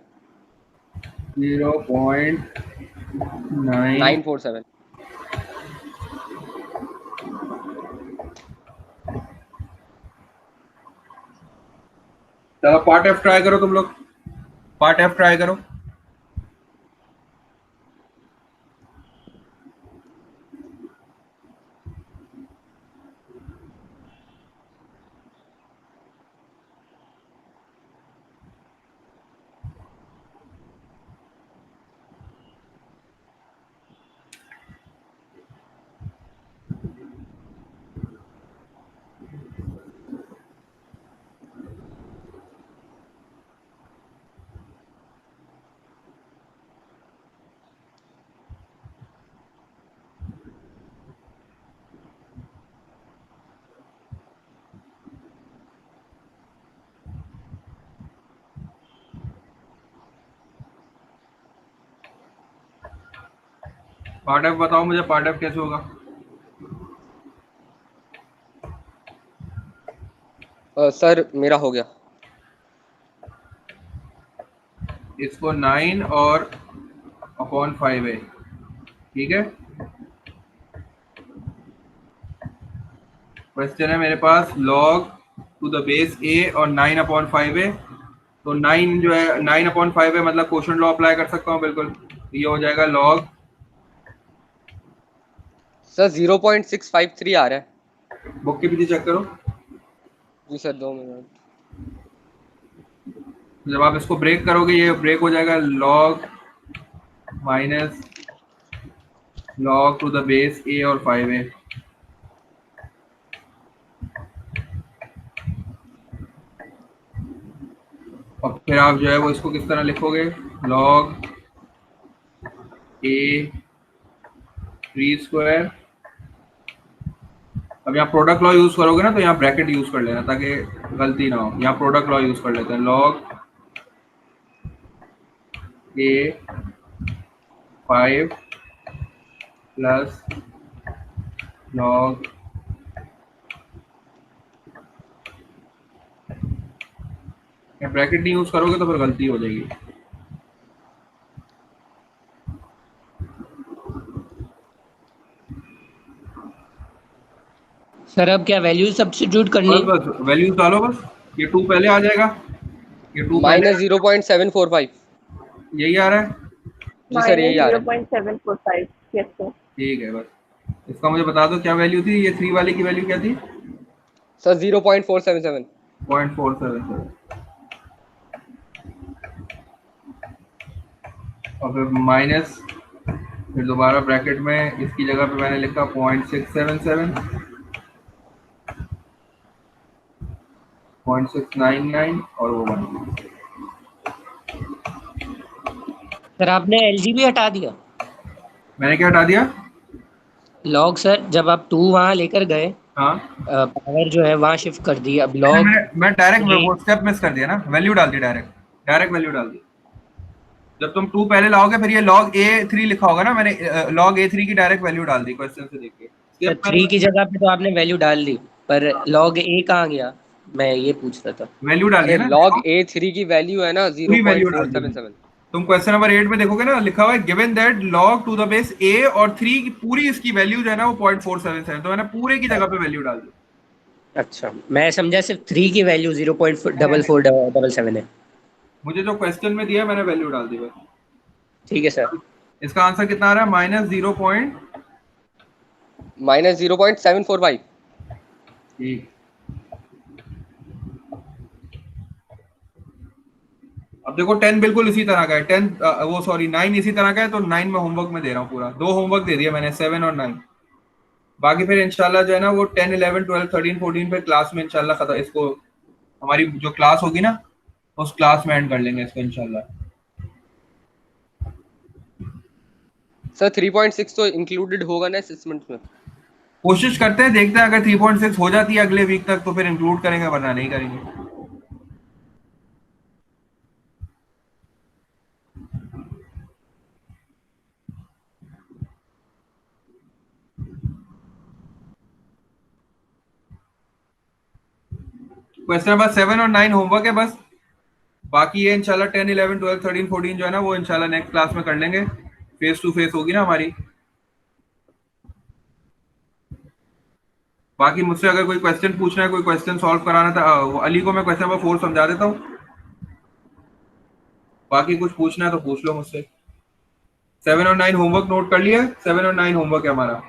S2: 0.947। चलो पार्ट एफ ट्राई करो तुम लोग, पार्ट एफ ट्राई करो। पार्ट एफ बताओ मुझे, पार्ट एफ कैसे होगा।
S3: सर मेरा हो गया,
S2: इसको 9 और अपॉन 5 है, ठीक है। क्वेश्चन है मेरे पास log to the base a और 9 अपॉन 5 है, तो 9 जो है 9 अपॉन 5 है, मतलब क्वोशंट लॉ अप्लाई कर सकता हूँ बिल्कुल। तो ये हो जाएगा log,
S3: सर 0.653 आ रहा है।
S2: बुक के पीछे चेक करो।
S3: जी सर 2 मिनट।
S2: जब आप इसको ब्रेक करोगे ये ब्रेक हो जाएगा log minus log to the base a और 5 है। और फिर आप जो है वो इसको किस तरह लिखोगे, log a3 स्क्वायर। अब यहाँ प्रोडक्ट लॉ यूज करोगे ना, तो यहाँ ब्रैकेट यूज कर लेना ताकि गलती ना हो। यहाँ प्रोडक्ट लॉ यूज कर लेते हैं, log a 5 plus log bracket नहीं यूज करोगे तो फिर गलती हो जाएगी।
S1: सर अब क्या वैल्यू सब्स्टिट्यूट करनी
S2: बस बस वैल्यूज डालो बस। ये 2 पहले आ जाएगा, ये 2 पहले
S3: माइनस 0.745।
S2: यही आ रहा है।
S3: जी सर यही आ रहा है।
S4: -0.745 yes sir।
S2: ठीक है, बस इसका मुझे बता दो क्या वैल्यू थी। ये 3 वाले की वैल्यू क्या थी?
S3: सर 0.477।
S2: 0.477 और फिर माइनस, फिर दोबारा ब्रैकेट में इसकी जगह पे मैंने लिखा 0.677, 0.699 और वो 1।
S1: सर आपने एलजीबी हटा दिया।
S2: मैंने क्या हटा दिया?
S1: लॉग सर जब आप 2 वहाँ लेकर गए,
S2: हाँ
S1: पावर जो है वहाँ शिफ्ट कर दी। अब लॉग
S2: मैं डायरेक्ट वो स्टेप मिस कर दिया ना, वैल्यू डाल दी, डायरेक्ट वैल्यू डाल दी। जब तुम 2 पहले लाओगे फिर ये log A3 लिखा होगा ना, मैंने log A3 की डायरेक्ट वैल्यू डाल दी क्वेश्चन से देख के।
S1: सर 3 की जगह पे तो आपने वैल्यू डाल दी, पर लॉग ए कहाँ गया, मैं ये पूछ रहा था।
S2: वैल्यू डाल
S3: अरे
S2: दी ना,
S3: log A3 की वैल्यू है ना
S2: पूरी वैल्यू डाल दी।
S3: 0.477।
S2: तुम क्वेश्चन नंबर 8 में देखोगे ना, लिखा हुआ है given that log to the base A और 3 की पूरी इसकी वैल्यू जो है ना वो 0.477, तो मैंने पूरे की जगह पे वैल्यू डाल दी।
S1: अच्छा, मैं समझा सिर्फ 3 की वैल्यू 0.4477 है।
S2: मुझे जो क्वेश्चन में दिया मैंने वैल्यू डाल दी बस।
S1: ठीक है सर।
S2: इसका आंसर कितना आ रहा है?
S3: -0.745।
S2: ठीक। अब देखो 10 बिल्कुल इसी तरह का है, 10 वो सॉरी 9 इसी तरह का है, तो 9 में होमवर्क में दे रहा हूँ पूरा। 2 होमवर्क दे दिया मैंने, 7 और 9। बाकी फिर इंशाल्लाह जो है ना वो 10, 11, 12, 13, 14 पे क्लास में इंशाल्लाह खत्म, इसको हमारी जो क्लास होगी ना उस क्लास में एंड कर लेंगे इसको इंशाल्लाह।
S3: सर 3.6 तो इंक्लूडेड होगा ना असेसमेंट में?
S2: कोशिश करते हैं, देखते हैं अगर 3.6 हो जाती है अगले वीक तक तो फिर इंक्लूड करेंगे, वरना नहीं करेंगे। क्वेश्चन नंबर 7 और 9 होमवर्क है बस। बाकी ये इंशाल्लाह 10, 11, 12, 13, 14 जो है ना वो इंशाल्लाह नेक्स्ट क्लास में कर लेंगे, फेस टू फेस होगी ना हमारी। बाकी मुझसे अगर कोई क्वेश्चन पूछना है, कोई क्वेश्चन सॉल्व कराना था, अली को मैं क्वेश्चन नंबर 4 समझा देता हूँ। बाकी कुछ पूछना है तो पूछ लो मुझसे। 7 और 9 होमवर्क नोट कर लिया? 7 और 9 होमवर्क है हमारा।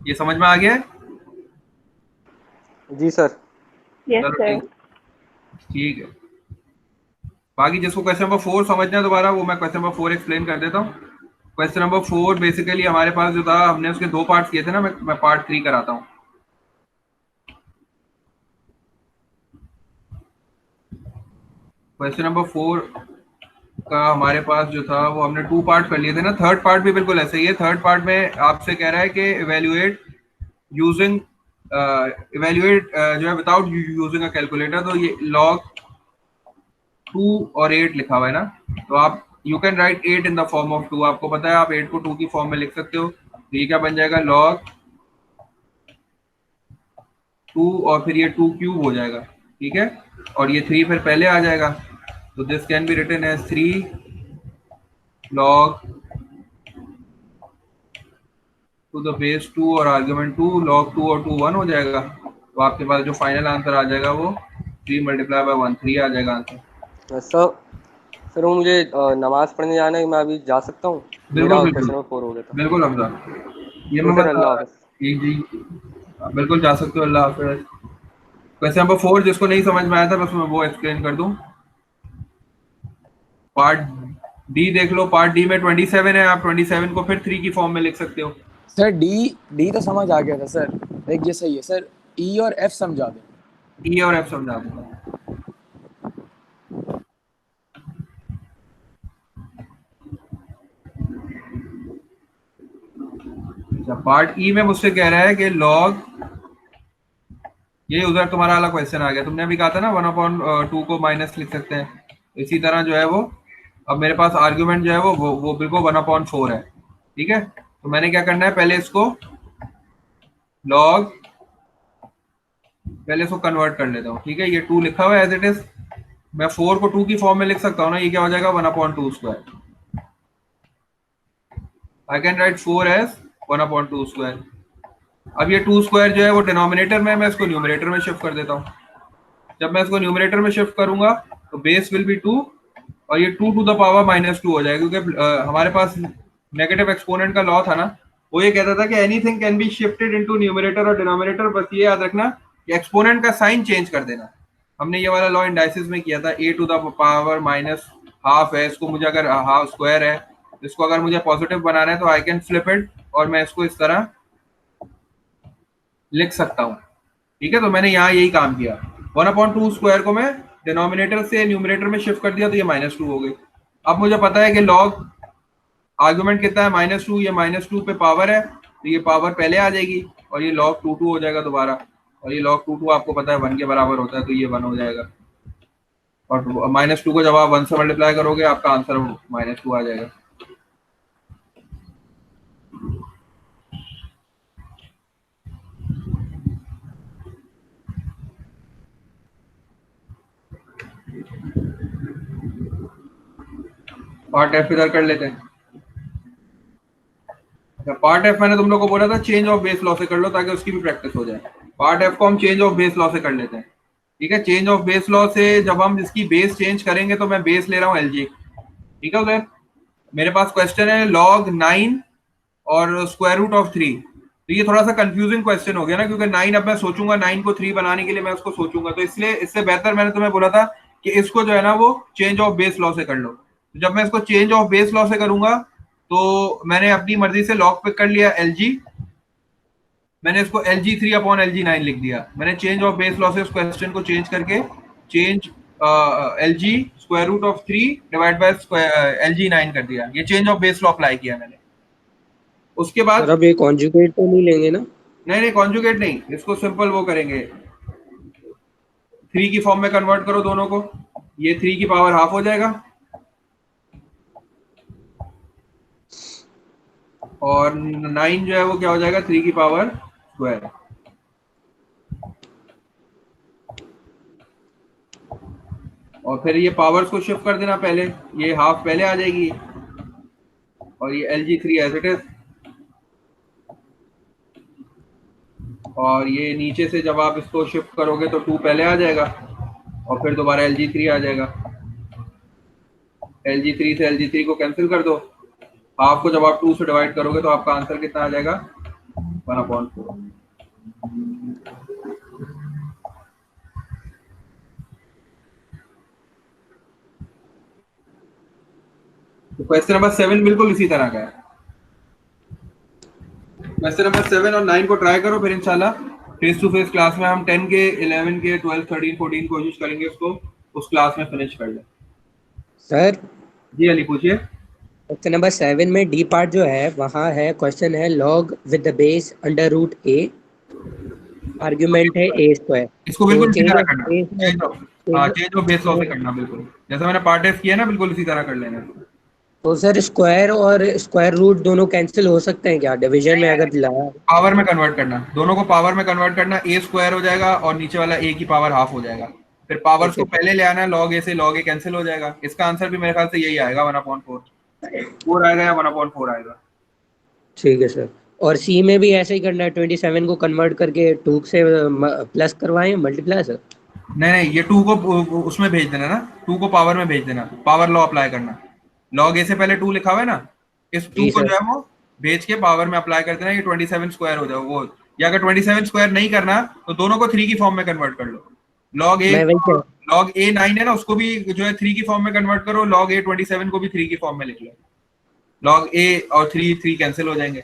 S2: ये समझ में आ गया है?
S3: जी सर।
S4: Yes
S2: चलो
S4: sir।
S2: ठीक है। बाकी जिसको क्वेश्चन नंबर 4 समझना है दोबारा, वो मैं क्वेश्चन नंबर 4 एक्सप्लेन कर देता हूँ। क्वेश्चन नंबर 4 बेसिकली हमारे पास जो था, हमने उसके 2 पार्ट्स किए थे ना, मैं पार्ट 3 कराता हूँ। क्वेश्चन नंबर 4 का हमारे पास जो था वो हमने 2 पार्ट कर लिए थे ना। थर्ड पार्ट भी बिल्कुल ऐसे ही है। थर्ड पार्ट में आपसे कह रहा है कि इवेल्युएट यूजिंग जो है विदाउट यूजिंग अ कैलकुलेटर। तो ये log 2 और 8 लिखा हुआ है ना, तो आप you can right 8 in the form of 2। आपको पता है आप 8 को 2 की फॉर्म में लिख सकते हो। तो ये क्या बन जाएगा? log 2 और फिर ये 2 क्यूब हो जाएगा, ठीक है। और ये 3 फिर पहले आ जाएगा, तो this can be written as 3 log to the base 2 और आर्ग्यूमेंट 2, log 2 और 2 1 हो जाएगा। तो आपके पास जो फाइनल आंसर आ जाएगा वो 3 मल्टीप्लाई बाय 1 3 आ जाएगा आंसर।
S3: सर वो मुझे नमाज पढ़ने जाना है, मैं अभी जा सकता हूँ? मेरा
S2: बिल्कुल
S3: क्वेश्चन
S2: बिल्कुल
S3: नंबर 4 हो गया था।
S2: बिल्कुल हमजा, ये
S3: जी
S2: मैं
S3: सर, अल्लाह हाफ़िज़।
S2: जी जी बिल्कुल जा सकते हो, अल्लाह हाफिज। क्वेश्चन नंबर 4 जिसको नहीं समझ में आया था बस मैं वो एक्सप्लेन कर दूं। पार्ट डी देख लो, पार्ट डी में 27 है, आप 27 को फिर 3 की फॉर्म में लिख सकते हो।
S6: सर डी तो समझ आ गया था सर, एक ये सही है सर, ई और एफ समझा दें।
S2: ई और एफ समझा दूंगा। अच्छा, पार्ट ई में मुझसे कह रहा है कि लॉग, ये उधर तुम्हारा वाला क्वेश्चन आ गया, तुमने अभी कहा था ना 1/2 को माइनस लिख सकते हैं, इसी तरह जो है वो अब मेरे पास आर्ग्यूमेंट जो है वो बिल्कुल 1/4 है। ठीक है, तो मैंने क्या करना है, पहले इसको लॉग, पहले इसको कन्वर्ट कर लेता हूँ। ठीक है, ये 2 लिखा हुआ है एज इट इज, मैं 4 को 2 की फॉर्म में लिख सकता हूँ ना, ये क्या हो जाएगा 1/2 square. I can write 4 as 1/2 square. अब ये 2 स्क्वायर जो है वो डिनोमिनेटर में, मैं इसको न्यूमरेटर में शिफ्ट कर देता हूँ। जब मैं इसको न्यूमरेटर में शिफ्ट करूंगा तो बेस विल बी 2 और ये 2 टू द पावर -2 हो जाएगा, क्योंकि हमारे पास नेगेटिव एक्सपोनेंट का लॉ था ना, वो ये कहता था कि anything can be shifted into numerator और डिनोमिनेटर, बस ये याद रखना कि एक्सपोनेंट का साइन चेंज कर देना। हमने ये वाला लॉ इंडाइसिस में किया था, a टू द पावर -12 है, इसको मुझे अगर हाफ स्क्वायर है, इसको अगर मुझे पॉजिटिव बनाना है तो आई कैन फ्लिप इट और मैं इसको इस तरह लिख सकता हूँ। ठीक है, तो मैंने यहाँ यही काम किया, 1/2 स्क्वायर को मैं डिनोमिनेटर से न्यूमरेटर में शिफ्ट कर दिया तो ये -2 हो गई। अब मुझे पता है कि लॉग आर्गुमेंट कितना है -2, ये -2 पे पावर है तो ये पावर पहले आ जाएगी और ये log 2 हो जाएगा दोबारा, और ये log 2 आपको पता है 1 के बराबर होता है तो ये 1 हो जाएगा, और -2 को जब आप 1 से मल्टीप्लाई करोगे आपका आंसर -2 आ जाएगा। पार्ट एफ इधर कर लेते हैं। अच्छा, पार्ट एफ मैंने तुम लोग को बोला था चेंज ऑफ बेस लॉ से कर लो ताकि उसकी भी प्रैक्टिस हो जाए। पार्ट एफ को हम चेंज ऑफ बेस लॉ से कर लेते हैं। ठीक है, चेंज ऑफ बेस लॉ से जब हम इसकी बेस चेंज करेंगे तो मैं बेस ले रहा हूँ एलजी। ठीक है उधर मेरे पास क्वेश्चन है log 9 और स्क्वायर रूट ऑफ 3, तो ये थोड़ा सा कंफ्यूजिंग क्वेश्चन हो गया ना, क्योंकि 9 अब मैं सोचूंगा, 9 को 3 बनाने के लिए मैं उसको सोचूंगा, तो इसलिए इससे बेहतर मैंने तुम्हें बोला था कि इसको जो है ना वो चेंज ऑफ बेस लॉ से कर लो। तो जब मैं इसको चेंज ऑफ बेस लॉ से करूंगा तो मैंने अपनी मर्जी से लॉग पिक कर लिया एलजी, मैंने इसको LG3/LG9 लिख दिया। मैंने चेंज ऑफ बेस लॉ से उस क्वेश्चन को चेंज करके change LG square root of 3 divide by LG9 कर दिया। ये change of base law apply किया मैंने। उसके बाद
S1: सर अब ये कॉन्जुगेट तो नहीं लेंगे ना?
S2: नहीं कॉन्जुगेट नहीं, इसको सिंपल वो करेंगे, 3 की फॉर्म में कन्वर्ट करो दोनों को, ये 3 की पावर हाफ हो जाएगा और 9 जो है वो क्या हो जाएगा 3 की पावर स्क्वायर। और फिर ये पावर्स को शिफ्ट कर देना, पहले ये हाफ पहले आ जाएगी और ये LG3 एज इट इज, और ये नीचे से जब आप इसको शिफ्ट करोगे तो 2 पहले आ जाएगा और फिर दोबारा LG3 आ जाएगा। LG3 से LG3 को कैंसिल कर दो, हाफ को जब आप 2 से डिवाइड करोगे तो आपका आंसर कितना आ जाएगा 1/4। तो क्वेश्चन नंबर 7 बिल्कुल इसी तरह का है। क्वेश्चन नंबर 7 और 9 को ट्राई करो, फिर इंशाल्लाह फेस टू फेस क्लास में हम 10 के 11 के 12 13 14 कोशिश करेंगे उसको उस क्लास में फिनिश कर ले।
S1: सर
S2: जी अली पूछिए।
S1: क्वेश्चन नंबर 7 में डी पार्ट जो है वहाँ है, क्वेश्चन है log with the base √a, argument है a स्क्वायर।
S2: इसको बिल्कुल इसी तरह करना,
S1: change
S2: change of base law से करना, बिल्कुल जैसा मैंने पार्ट एफ किया ना बिल्कुल इसी तरह कर लेना।
S1: तो सर स्क्वायर और स्क्वायर रूट दोनों कैंसिल हो सकते हैं क्या डिवीजन में अगर लाया?
S2: पावर में कन्वर्ट करना, दोनों को पावर में कन्वर्ट करना, a स्क्वायर हो जाएगा और नीचे वाला a की पावर हाफ हो जाएगा, फिर पावर्स को पहले ले आना, log a से log a कैंसिल हो जाएगा। इसका आंसर भी मेरे ख्याल से यही आएगा 1/4 4 आएगा या 1/4 आएगा।
S1: ठीक है सर, और सी में भी ऐसे ही करना है, 27 को कन्वर्ट करके 2 से प्लस करवाएं मल्टीप्लाई सर?
S2: नहीं ये 2 को उसमें भेज देना ना, 2 को पावर में भेज देना, पावर लॉ अप्लाई करना। लॉग ए से पहले 2 लिखा हुआ है ना, इस 2
S1: जी
S2: को
S1: सर।
S2: जो है वो भेज के पावर में अप्लाई कर देना, ये 27 स्क्वायर हो जाए वो। या अगर 27 स्क्वायर नहीं करना तो दोनों को 3 की फॉर्म में कन्वर्ट कर लो। लॉग
S1: मैं वही कह
S2: लॉग ए 9 है ना, उसको भी जो है 3 की फॉर्म में कन्वर्ट करो, लॉग ए 27 को भी 3 की फॉर्म में लिख लो। लॉग ए और 3 कैंसिल हो जाएंगे,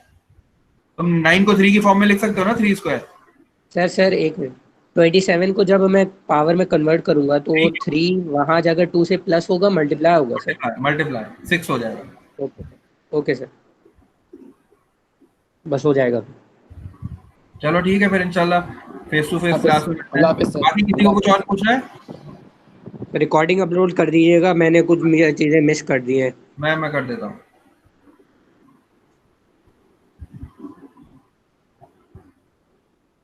S2: तुम 9 को 3 की फॉर्म में लिख सकते हो ना, 3 स्क्वायर।
S1: सर एक मिनट, 27 को जब मैं पावर में कन्वर्ट करूंगा तो 3 वहां जाकर 2 से प्लस होगा, मल्टीप्लाई होगा सर।
S2: मल्टीप्लाई 6 हो जाएगा।
S1: ओके ओके सर, बस हो जाएगा।
S2: चलो ठीक है फिर इंशाल्लाह फेस टू फेस क्लास में मिलते
S6: अल्लाह
S2: हैं।
S6: हाफिज़ सर।
S2: बाकी किसी को कुछ और पूछना है?
S1: रिकॉर्डिंग अपलोड कर दीजिएगा, मैंने कुछ चीज़ें मिस कर दी हैं।
S2: मैं कर देता हूँ।